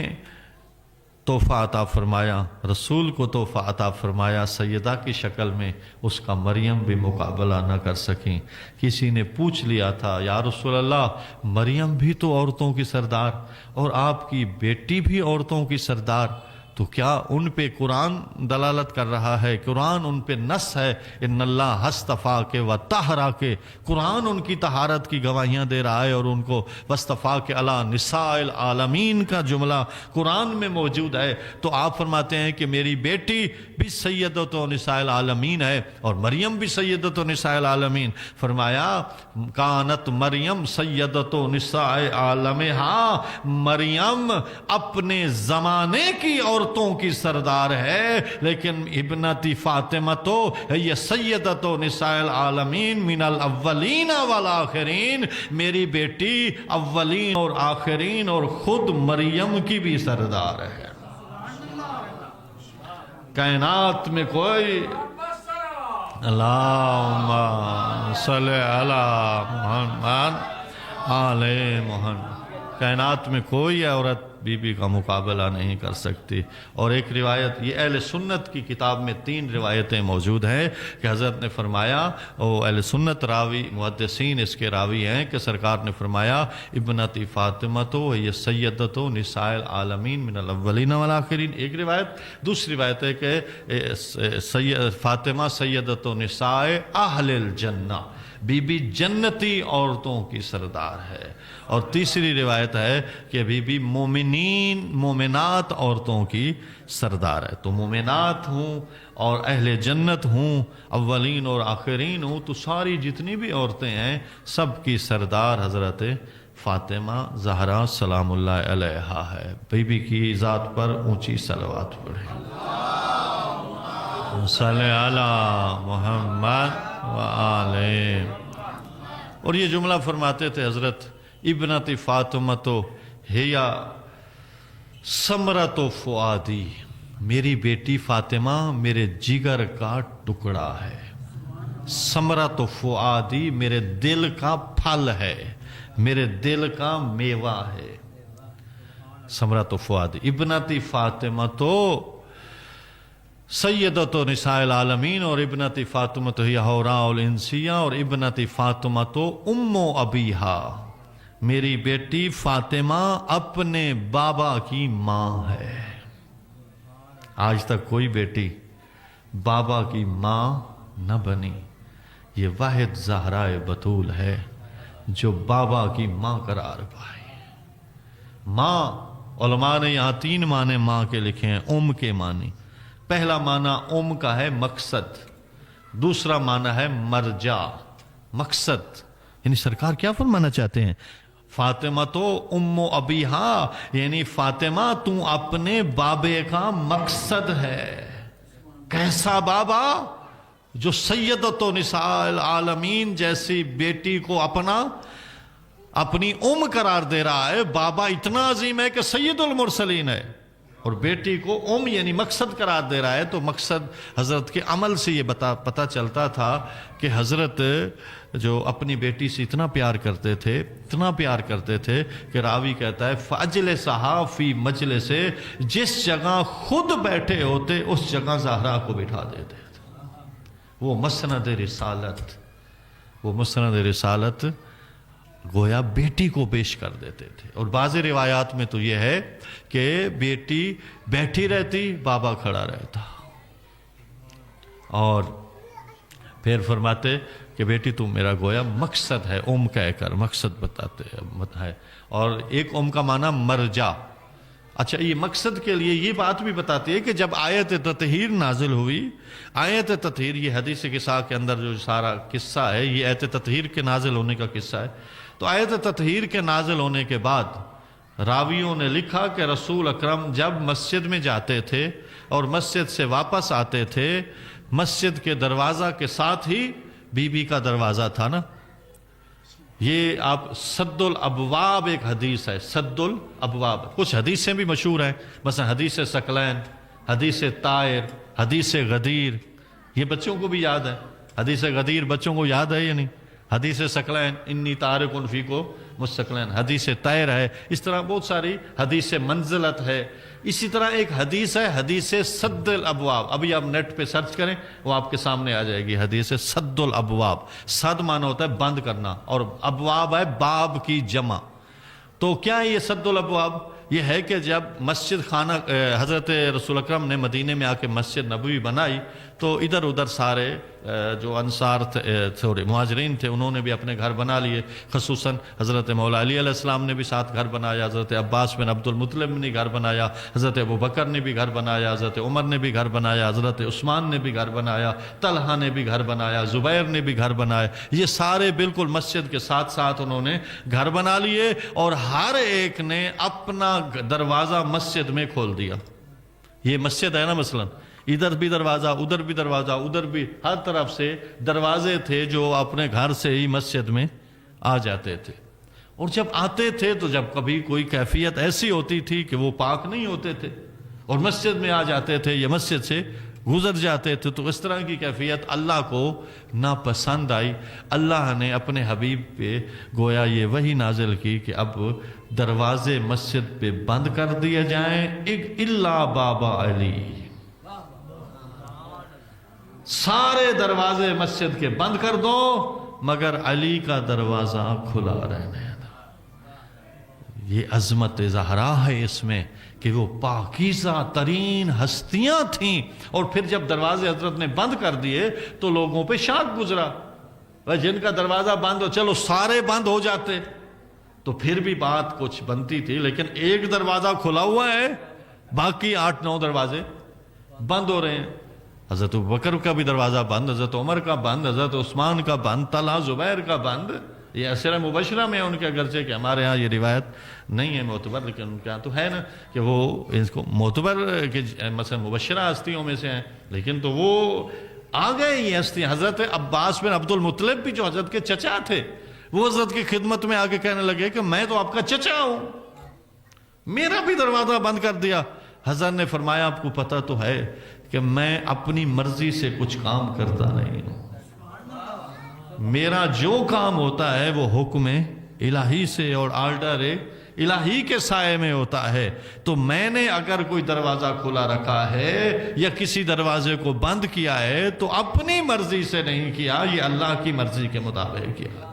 تحفہ عطا فرمایا، رسول کو تحفہ عطا فرمایا سیدہ کی شکل میں، اس کا مریم بھی مقابلہ نہ کر سکیں. کسی نے پوچھ لیا تھا یا رسول اللہ مریم بھی تو عورتوں کی سردار اور آپ کی بیٹی بھی عورتوں کی سردار، تو کیا ان پہ قرآن دلالت کر رہا ہے؟ قرآن ان پہ نص ہے، ان اللہ اصطفیٰ کے و طہرہ کے. قرآن ان کی طہارت کی گواہیاں دے رہا ہے، اور ان کو وصطفیٰ کے علی نساء العالمین کا جملہ قرآن میں موجود ہے. تو آپ فرماتے ہیں کہ میری بیٹی بھی سیدۃ نساء العالمین ہے اور مریم بھی سیدۃ نساء العالمین. فرمایا کانت مریم سیدۃ نساء عالمہا، مریم اپنے زمانے کی عورتوں کی سردار ہے، لیکن ابنتی فاطمہ تو یہ سیدۃ نساء العالمین من الاولین والآخرین، میری بیٹی اولین اور آخرین اور خود مریم کی بھی سردار ہے. کائنات میں کوئی اللہم صلی علی محمد آل محمد، کائنات میں کوئی عورت بی بی کا مقابلہ نہیں کر سکتی. اور ایک روایت، یہ اہل سنت کی کتاب میں 3 روایتیں موجود ہیں کہ حضرت نے فرمایا، وہ اہل سنت راوی محدثین اس کے راوی ہیں، کہ سرکار نے فرمایا ابنتی فاطمہ تو یہ سیدۃ نساء العالمین من الاولین والآخرین. ایک روایت. دوسری روایت ہے کہ فاطمہ سیدۃ نساء اہل الجنہ، بی بی جنتی عورتوں کی سردار ہے. اور تیسری روایت ہے کہ بی بی مومنات عورتوں کی سردار ہے. تو مومنات ہوں اور اہل جنت ہوں، اولین اور آخرین ہوں، تو ساری جتنی بھی عورتیں ہیں سب کی سردار حضرت فاطمہ زہرا سلام اللہ علیہا ہے. بی بی کی ذات پر اونچی صلوات پڑھیں. صلی علی محمد وآلہ. اور یہ جملہ فرماتے تھے حضرت، ابنت فاطمہ تو ہیا ثمرۃ فؤادی، میری بیٹی فاطمہ میرے جگر کا ٹکڑا ہے. ثمرۃ فؤادی میرے دل کا پھل ہے، میرے دل کا میوہ ہے. ثمرۃ فؤادی. ابنت فاطمہ تو سیدۃ نساء العالمین، اور ابنت فاطمہ تو ہی حوراء الانسیہ، اور ابنت فاطمہ تو ام ابیہا، میری بیٹی فاطمہ اپنے بابا کی ماں ہے. آج تک کوئی بیٹی بابا کی ماں نہ بنی. یہ واحد زہرائے بطول ہے جو بابا کی ماں قرار پائی. ماں، علماء نے یہاں 3 معنی ماں کے لکھے ہیں ام کے معنی. پہلا معنی ام کا ہے مقصد، دوسرا معنی ہے مرجع. مقصد یعنی سرکار کیا فرمانا چاہتے ہیں؟ فاطمہ تو ام ابیہا، یعنی فاطمہ تو اپنے بابے کا مقصد ہے. کیسا بابا؟ جو سیدۃ نساء العالمین جیسی بیٹی کو اپنی ام قرار دے رہا ہے. بابا اتنا عظیم ہے کہ سید المرسلین ہے، اور بیٹی کو ام یعنی مقصد قرار دے رہا ہے. تو مقصد حضرت کے عمل سے یہ پتہ چلتا تھا کہ حضرت جو اپنی بیٹی سے اتنا پیار کرتے تھے کہ راوی کہتا ہے فَأَجْلِسَهَا فِي مَجْلِسِ، جس جگہ خود بیٹھے ہوتے اس جگہ زہرا کو بٹھا دیتے تھے. وہ مسند رسالت گویا بیٹی کو پیش کر دیتے تھے. اور بعض روایات میں تو یہ ہے کہ بیٹی بیٹھی رہتی، بابا کھڑا رہتا، اور پھر فرماتے کہ بیٹی تم میرا گویا مقصد ہے، ام کہہ کر مقصد بتاتے ہے. اور ایک ام کا معنی مرجع. اچھا، یہ مقصد کے لیے یہ بات بھی بتاتی ہے کہ جب آیت تطہیر نازل ہوئی، آیت تطہیر یہ حدیث قصہ کے اندر جو سارا قصہ ہے یہ آیت تطہیر کے نازل ہونے کا قصہ ہے. تو آیت تطہیر کے نازل ہونے کے بعد راویوں نے لکھا کہ رسول اکرم جب مسجد میں جاتے تھے اور مسجد سے واپس آتے تھے، مسجد کے دروازہ کے ساتھ ہی بی بی کا دروازہ تھا نا. یہ آپ سد الابواب ایک حدیث ہے، سد الابواب. کچھ حدیثیں بھی مشہور ہیں، مثلا حدیث ثقلین، حدیث طائر، حدیث غدیر، یہ بچوں کو بھی یاد ہے. حدیث غدیر بچوں کو یاد ہے یا نہیں؟ حدیث ثقلین، انی تارک فیکم مستقلین، حدیث طیر ہے. اس طرح بہت ساری حدیث منزلت ہے. اسی طرح ایک حدیث ہے حدیث سد الابواب. ابھی آپ نیٹ پہ سرچ کریں وہ آپ کے سامنے آ جائے گی. حدیث سد الابواب، صد معنی ہوتا ہے بند کرنا، اور ابواب ہے باب کی جمع. تو کیا ہے یہ سد الابواب؟ یہ ہے کہ جب مسجد خانہ حضرت رسول اکرم نے مدینے میں آ کے مسجد نبوی بنائی تو ادھر ادھر سارے جو انصار تھے مہاجرین تھے انہوں نے بھی اپنے گھر بنا لیے. خصوصاً حضرت مولا علی علیہ السلام نے بھی ساتھ گھر بنایا، حضرت عباس بن عبد المطلب نے گھر بنایا، حضرت ابو بکر نے بھی گھر بنایا، حضرت عمر نے بھی گھر بنایا، حضرت عثمان نے بھی گھر بنایا، طلحہ نے بھی گھر بنایا، زبیر نے بھی گھر بنایا. یہ سارے بالکل مسجد کے ساتھ ساتھ انہوں نے گھر بنا لیے، اور ہر ایک نے اپنا دروازہ مسجد میں کھول دیا. یہ مسجد ہے نا، مثلا ادھر بھی دروازہ، ادھر بھی دروازہ، ادھر بھی، ہر طرف سے دروازے تھے جو اپنے گھر سے ہی مسجد میں آ جاتے تھے. اور جب آتے تھے تو جب کبھی کوئی کیفیت ایسی ہوتی تھی کہ وہ پاک نہیں ہوتے تھے اور مسجد میں آ جاتے تھے یا مسجد سے گزر جاتے تھے، تو اس طرح کی کیفیت اللہ کو ناپسند آئی. اللہ نے اپنے حبیب پہ گویا یہ وحی نازل کی کہ اب دروازے مسجد پہ بند کر دیے جائیں، الا بابا علی. سارے دروازے مسجد کے بند کر دو مگر علی کا دروازہ کھلا رہنے دو. یہ عظمت زہرا ہے اس میں کہ وہ پاکیزہ ترین ہستیاں تھیں، اور پھر جب دروازے حضرت نے بند کر دیے تو لوگوں پہ شاک گزرا. جن کا دروازہ بند ہو، چلو سارے بند ہو جاتے تو پھر بھی بات کچھ بنتی تھی، لیکن ایک دروازہ کھلا ہوا ہے، باقی 8-9 دروازے بند ہو رہے ہیں. حضرت بکر کا بھی دروازہ بند، حضرت عمر کا بند، حضرت عثمان کا بند، طلحہ زبیر کا بند. یہ عشرہ مبشرہ میں ان کے، اگرچہ کہ ہمارے ہاں یہ روایت نہیں ہے معتبر، لیکن ان کے ہاں تو ہے نا کہ وہ اس کو معتبر کہ مثلا مبشرہ ہستیوں میں سے ہیں. لیکن تو وہ آ گئے یہ ہستیاں. حضرت عباس بن عبد المطلب بھی جو حضرت کے چچا تھے، وہ حضرت کی خدمت میں آگے کہنے لگے کہ میں تو آپ کا چچا ہوں، میرا بھی دروازہ بند کر دیا. حضرت نے فرمایا آپ کو پتہ تو ہے کہ میں اپنی مرضی سے کچھ کام کرتا نہیں ہوں، میرا جو کام ہوتا ہے وہ حکم الہی سے اور آرڈر الہی کے سائے میں ہوتا ہے. تو میں نے اگر کوئی دروازہ کھلا رکھا ہے یا کسی دروازے کو بند کیا ہے تو اپنی مرضی سے نہیں کیا، یہ اللہ کی مرضی کے مطابق کیا.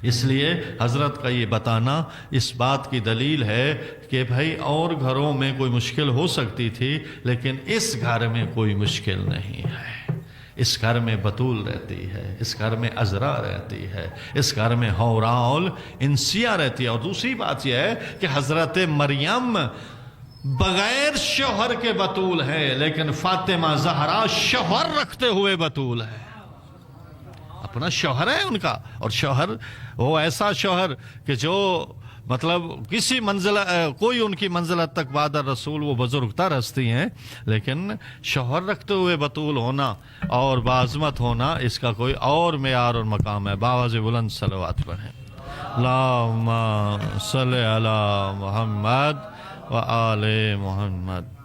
اس لیے حضرت کا یہ بتانا اس بات کی دلیل ہے کہ بھائی اور گھروں میں کوئی مشکل ہو سکتی تھی لیکن اس گھر میں کوئی مشکل نہیں ہے. اس گھر میں بطول رہتی ہے، اس گھر میں عذرا رہتی ہے، اس گھر میں حورال انسیہ رہتی ہے. اور دوسری بات یہ ہے کہ حضرت مریم بغیر شوہر کے بطول ہے، لیکن فاطمہ زہرا شوہر رکھتے ہوئے بطول ہے. اپنا شوہر ہے ان کا، اور شوہر وہ ایسا شوہر کہ جو مطلب کسی منزلہ کوئی ان کی منزلت تک بعد الرسول وہ بزرگ تر ہستی ہیں، لیکن شوہر رکھتے ہوئے بطول ہونا اور بعظمت ہونا اس کا کوئی اور معیار اور مقام ہے. باواز بلند صلوات پڑھیں. اللہم صلی علی محمد و آل محمد.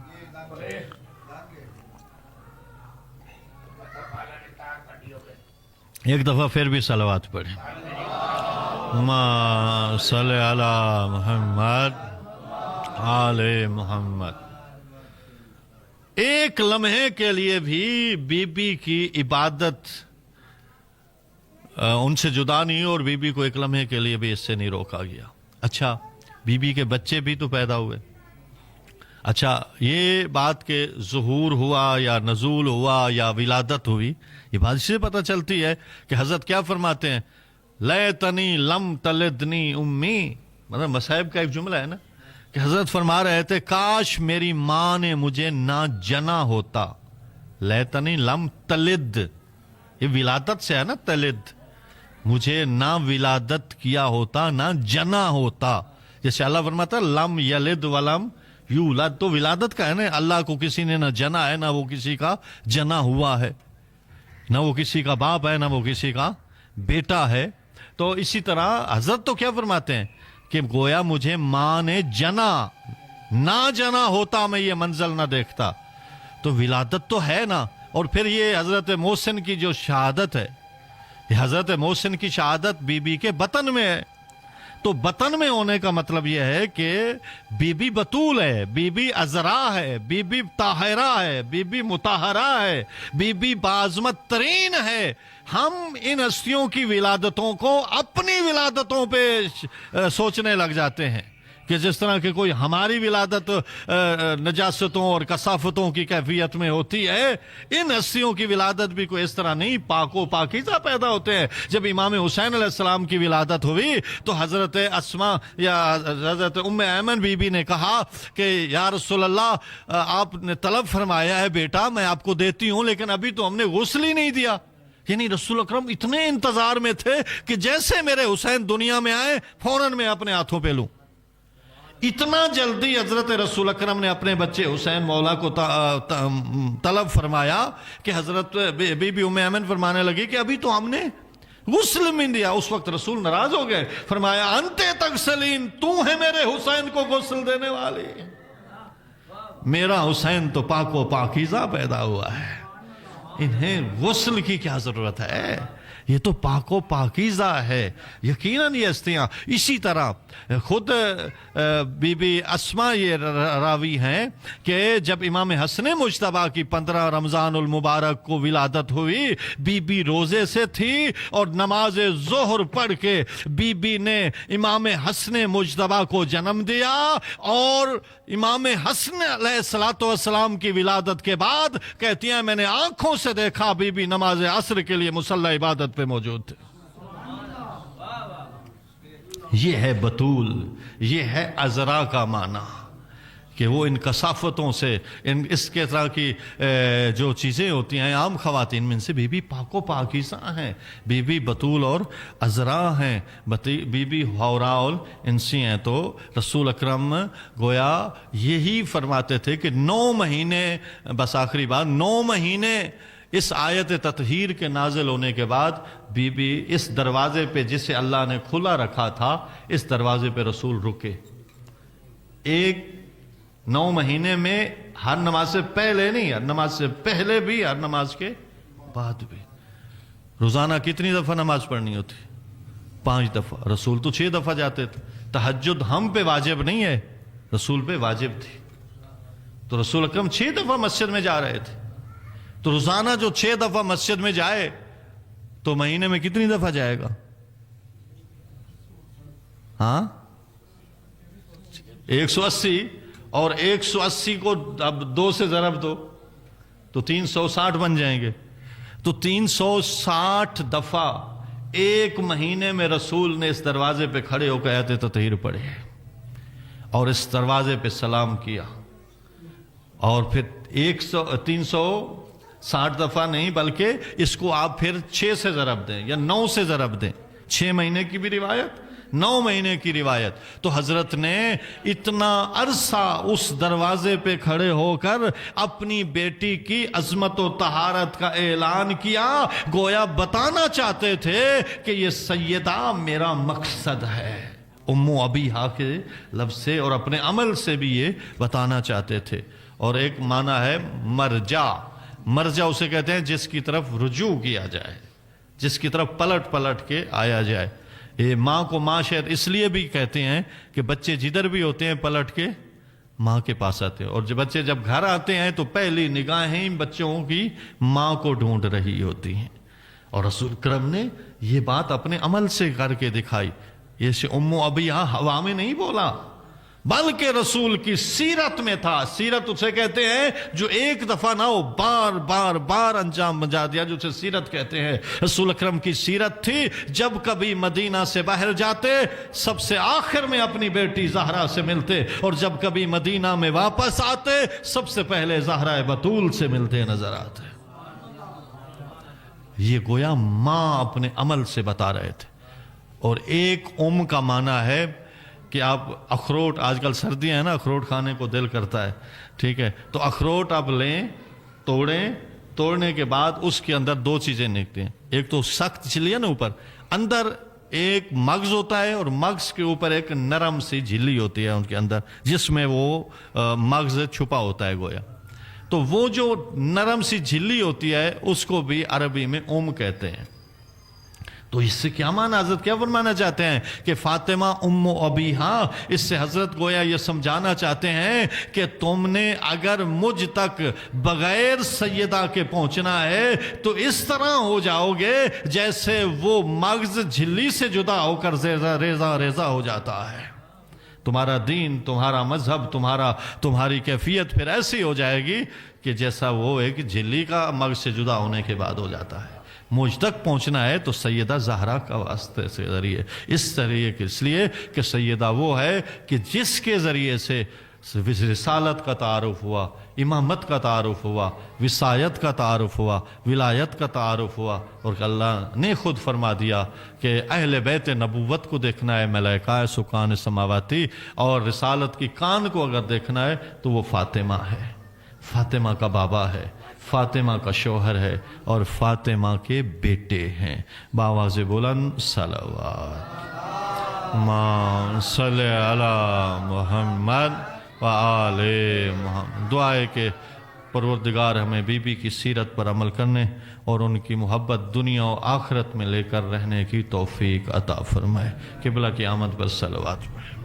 ایک دفعہ پھر بھی صلوات پڑھیں. ما صلی علی محمد آل محمد. ایک لمحے کے لیے بھی بی بی کی عبادت ان سے جدا نہیں، اور بی بی کو ایک لمحے کے لیے بھی اس سے نہیں روکا گیا. اچھا بی بی کے بچے بھی تو پیدا ہوئے. اچھا یہ بات کہ ظہور ہوا یا نزول ہوا یا ولادت ہوئی، یہ بات سے پتہ چلتی ہے کہ حضرت کیا فرماتے ہیں، لیتنی لم تلدنی امی. مطلب مصائب کا ایک جملہ ہے نا کہ حضرت فرما رہے تھے کاش میری ماں نے مجھے نہ جنا ہوتا. لیتنی لم تلد، یہ ولادت سے ہے نا، تلد، مجھے نہ ولادت کیا ہوتا نہ جنا ہوتا. جیسے اللہ فرماتا ہے لم یلد ولم یولد، تو ولادت کا ہے نا، اللہ کو کسی نے نہ جنا ہے نہ وہ کسی کا جنا ہوا ہے، نہ وہ کسی کا باپ ہے نہ وہ کسی کا بیٹا ہے. تو اسی طرح حضرت تو کیا فرماتے ہیں کہ گویا مجھے ماں نے جنا، نہ جنا ہوتا میں یہ منزل نہ دیکھتا. تو ولادت تو ہے نا. اور پھر یہ حضرت محسن کی جو شہادت ہے، یہ حضرت محسن کی شہادت بی بی کے بطن میں ہے. تو بطن میں ہونے کا مطلب یہ ہے کہ بی بی بطول ہے، بی بی عذرا ہے، بی بی طاہرہ ہے، بی بی مطہرہ ہے، بی بی بعظمت ترین ہے. ہم ان ہستیوں کی ولادتوں کو اپنی ولادتوں پہ سوچنے لگ جاتے ہیں کہ جس طرح کہ کوئی ہماری ولادت نجاستوں اور کثافتوں کی کیفیت میں ہوتی ہے، ان ہستیوں کی ولادت بھی کوئی اس طرح نہیں، پاک و پاکیزہ پیدا ہوتے ہیں. جب امام حسین علیہ السلام کی ولادت ہوئی تو حضرت اسماء یا حضرت ام ایمن بی بی نے کہا کہ یا رسول اللہ، آپ نے طلب فرمایا ہے بیٹا، میں آپ کو دیتی ہوں، لیکن ابھی تو ہم نے غسل ہی نہیں دیا. یعنی رسول اکرم اتنے انتظار میں تھے کہ جیسے میرے حسین دنیا میں آئے فوراً میں اپنے ہاتھوں پہ لوں. اتنا جلدی حضرت رسول اکرم نے اپنے بچے حسین مولا کو طلب فرمایا کہ حضرت بی بی ام ایمن فرمانے لگی کہ ابھی تو ہم نے غسل میں دیا. اس وقت رسول ناراض ہو گئے، فرمایا انتے تغسلین، تو ہے میرے حسین کو غسل دینے والی. میرا حسین تو پاک و پاکیزہ پیدا ہوا ہے، انہیں غسل کی کیا ضرورت ہے؟ یہ تو پاک و پاکیزہ ہے. یقیناً یہ ہستیاں اسی طرح خود بی بی اسماء یہ راوی ہیں کہ جب امام حسن مجتبیٰ کی 15 رمضان المبارک کو ولادت ہوئی، بی بی روزے سے تھی اور نماز ظہر پڑھ کے بی بی نے امام حسن مجتبیٰ کو جنم دیا. اور امام حسن علیہ السلام کی ولادت کے بعد کہتی ہیں میں نے آنکھوں سے دیکھا بی بی نماز عصر کے لیے مصلی عبادت پہ موجود تھے. یہ ہے بطول، یہ ہے عذرا کا معنی کہ وہ ان کثافتوں سے، اس کے طرح کی جو چیزیں ہوتی ہیں عام خواتین میں، ان سے بی بی پاک و پاکیزہ ہیں، بی بی بطول اور عذرا ہیں، بی بی حوراء الانسی ہیں. تو رسول اکرم گویا یہی فرماتے تھے کہ 9 مہینے، بس آخری بات، 9 مہینے اس آیت تطہیر کے نازل ہونے کے بعد بی بی اس دروازے پہ جسے اللہ نے کھلا رکھا تھا، اس دروازے پہ رسول رکے. 9 مہینے میں ہر نماز سے پہلے نہیں، ہر نماز سے پہلے بھی، ہر نماز کے بعد بھی. روزانہ کتنی دفعہ نماز پڑھنی ہوتی؟ 5 دفعہ. رسول تو 6 دفعہ جاتے تھے. تہجد ہم پہ واجب نہیں ہے، رسول پہ واجب تھی. تو رسول اکرم 6 دفعہ مسجد میں جا رہے تھے. تو روزانہ جو 6 دفعہ مسجد میں جائے تو مہینے میں کتنی دفعہ جائے گا؟ ہاں 180. اور 180 کو اب 2 سے ضرب دو تو 360 بن جائیں گے. تو 360 دفعہ ایک مہینے میں رسول نے اس دروازے پہ کھڑے ہو کے آیت تطہیر پڑھے اور اس دروازے پہ سلام کیا. اور پھر 360 دفعہ نہیں، بلکہ اس کو آپ پھر 6 سے ضرب دیں یا 9 سے ضرب دیں. 6 مہینے کی بھی روایت، 9 مہینے کی روایت. تو حضرت نے اتنا عرصہ اس دروازے پہ کھڑے ہو کر اپنی بیٹی کی عظمت و طہارت کا اعلان کیا. گویا بتانا چاہتے تھے کہ یہ سیدہ میرا مقصد ہے. ام ابیہا کے لفظ سے اور اپنے عمل سے بھی یہ بتانا چاہتے تھے. اور ایک معنی ہے مرجع. مرجع اسے کہتے ہیں جس کی طرف رجوع کیا جائے، جس کی طرف پلٹ پلٹ کے آیا جائے. یہ ماں کو ماں شاید اس لیے بھی کہتے ہیں کہ بچے جدھر بھی ہوتے ہیں پلٹ کے ماں کے پاس آتے ہیں. اور جب بچے جب گھر آتے ہیں تو پہلی نگاہیں بچوں کی ماں کو ڈھونڈ رہی ہوتی ہیں. اور رسول کرم نے یہ بات اپنے عمل سے کر کے دکھائی. یہ سے ام ابیہا ہوا میں نہیں بولا، بلکہ رسول کی سیرت میں تھا. سیرت اسے کہتے ہیں جو ایک دفعہ نہ ہو، بار بار بار انجام بجا دیا، جو اسے سیرت کہتے ہیں. رسول اکرم کی سیرت تھی جب کبھی مدینہ سے باہر جاتے سب سے آخر میں اپنی بیٹی زہرا سے ملتے، اور جب کبھی مدینہ میں واپس آتے سب سے پہلے زہرا بطول سے ملتے نظر آتے. یہ گویا ماں اپنے عمل سے بتا رہے تھے. اور ایک ام کا معنی ہے کہ آپ اخروٹ، آج کل سردیاں ہیں نا، اخروٹ کھانے کو دل کرتا ہے، ٹھیک ہے، تو اخروٹ آپ لیں، توڑیں، توڑنے کے بعد اس کے اندر 2 چیزیں نکلتی ہیں. ایک تو سخت چلی ہے نا اوپر، اندر ایک مغز ہوتا ہے اور مغز کے اوپر ایک نرم سی جھلی ہوتی ہے ان کے اندر، جس میں وہ مغز چھپا ہوتا ہے گویا. تو وہ جو نرم سی جھلی ہوتی ہے اس کو بھی عربی میں کہتے ہیں. تو اس سے کیا معنی حضرت کیا فرمانا چاہتے ہیں کہ فاطمہ ام ابیہا، اس سے حضرت گویا یہ سمجھانا چاہتے ہیں کہ تم نے اگر مجھ تک بغیر سیدہ کے پہنچنا ہے تو اس طرح ہو جاؤ گے جیسے وہ مغز جھلی سے جدا ہو کر ریزہ ریزہ ہو جاتا ہے. تمہارا دین، تمہارا مذہب، تمہاری کیفیت پھر ایسی ہو جائے گی کہ جیسا وہ ایک جھلی کا مغز سے جدا ہونے کے بعد ہو جاتا ہے. مجھ تک پہنچنا ہے تو سیدہ زہرا کا واسطے سے ذریعے، اس طریقے اس لیے کہ سیدہ وہ ہے کہ جس کے ذریعے سے رسالت کا تعارف ہوا، امامت کا تعارف ہوا، وصایت کا تعارف ہوا، ولایت کا تعارف ہوا. اور اللہ نے خود فرما دیا کہ اہل بیت نبوت کو دیکھنا ہے ملائکہ سکان سماواتی، اور رسالت کی کان کو اگر دیکھنا ہے تو وہ فاطمہ ہے. فاطمہ کا بابا ہے، فاطمہ کا شوہر ہے، اور فاطمہ کے بیٹے ہیں. باواز بلند صلوات ماں صلی علی محمد و آل محمد. دعا ہے کہ پروردگار ہمیں بی بی کی سیرت پر عمل کرنے اور ان کی محبت دنیا و آخرت میں لے کر رہنے کی توفیق عطا فرمائے. قبلہ کی آمد پر صلوات پڑھیں.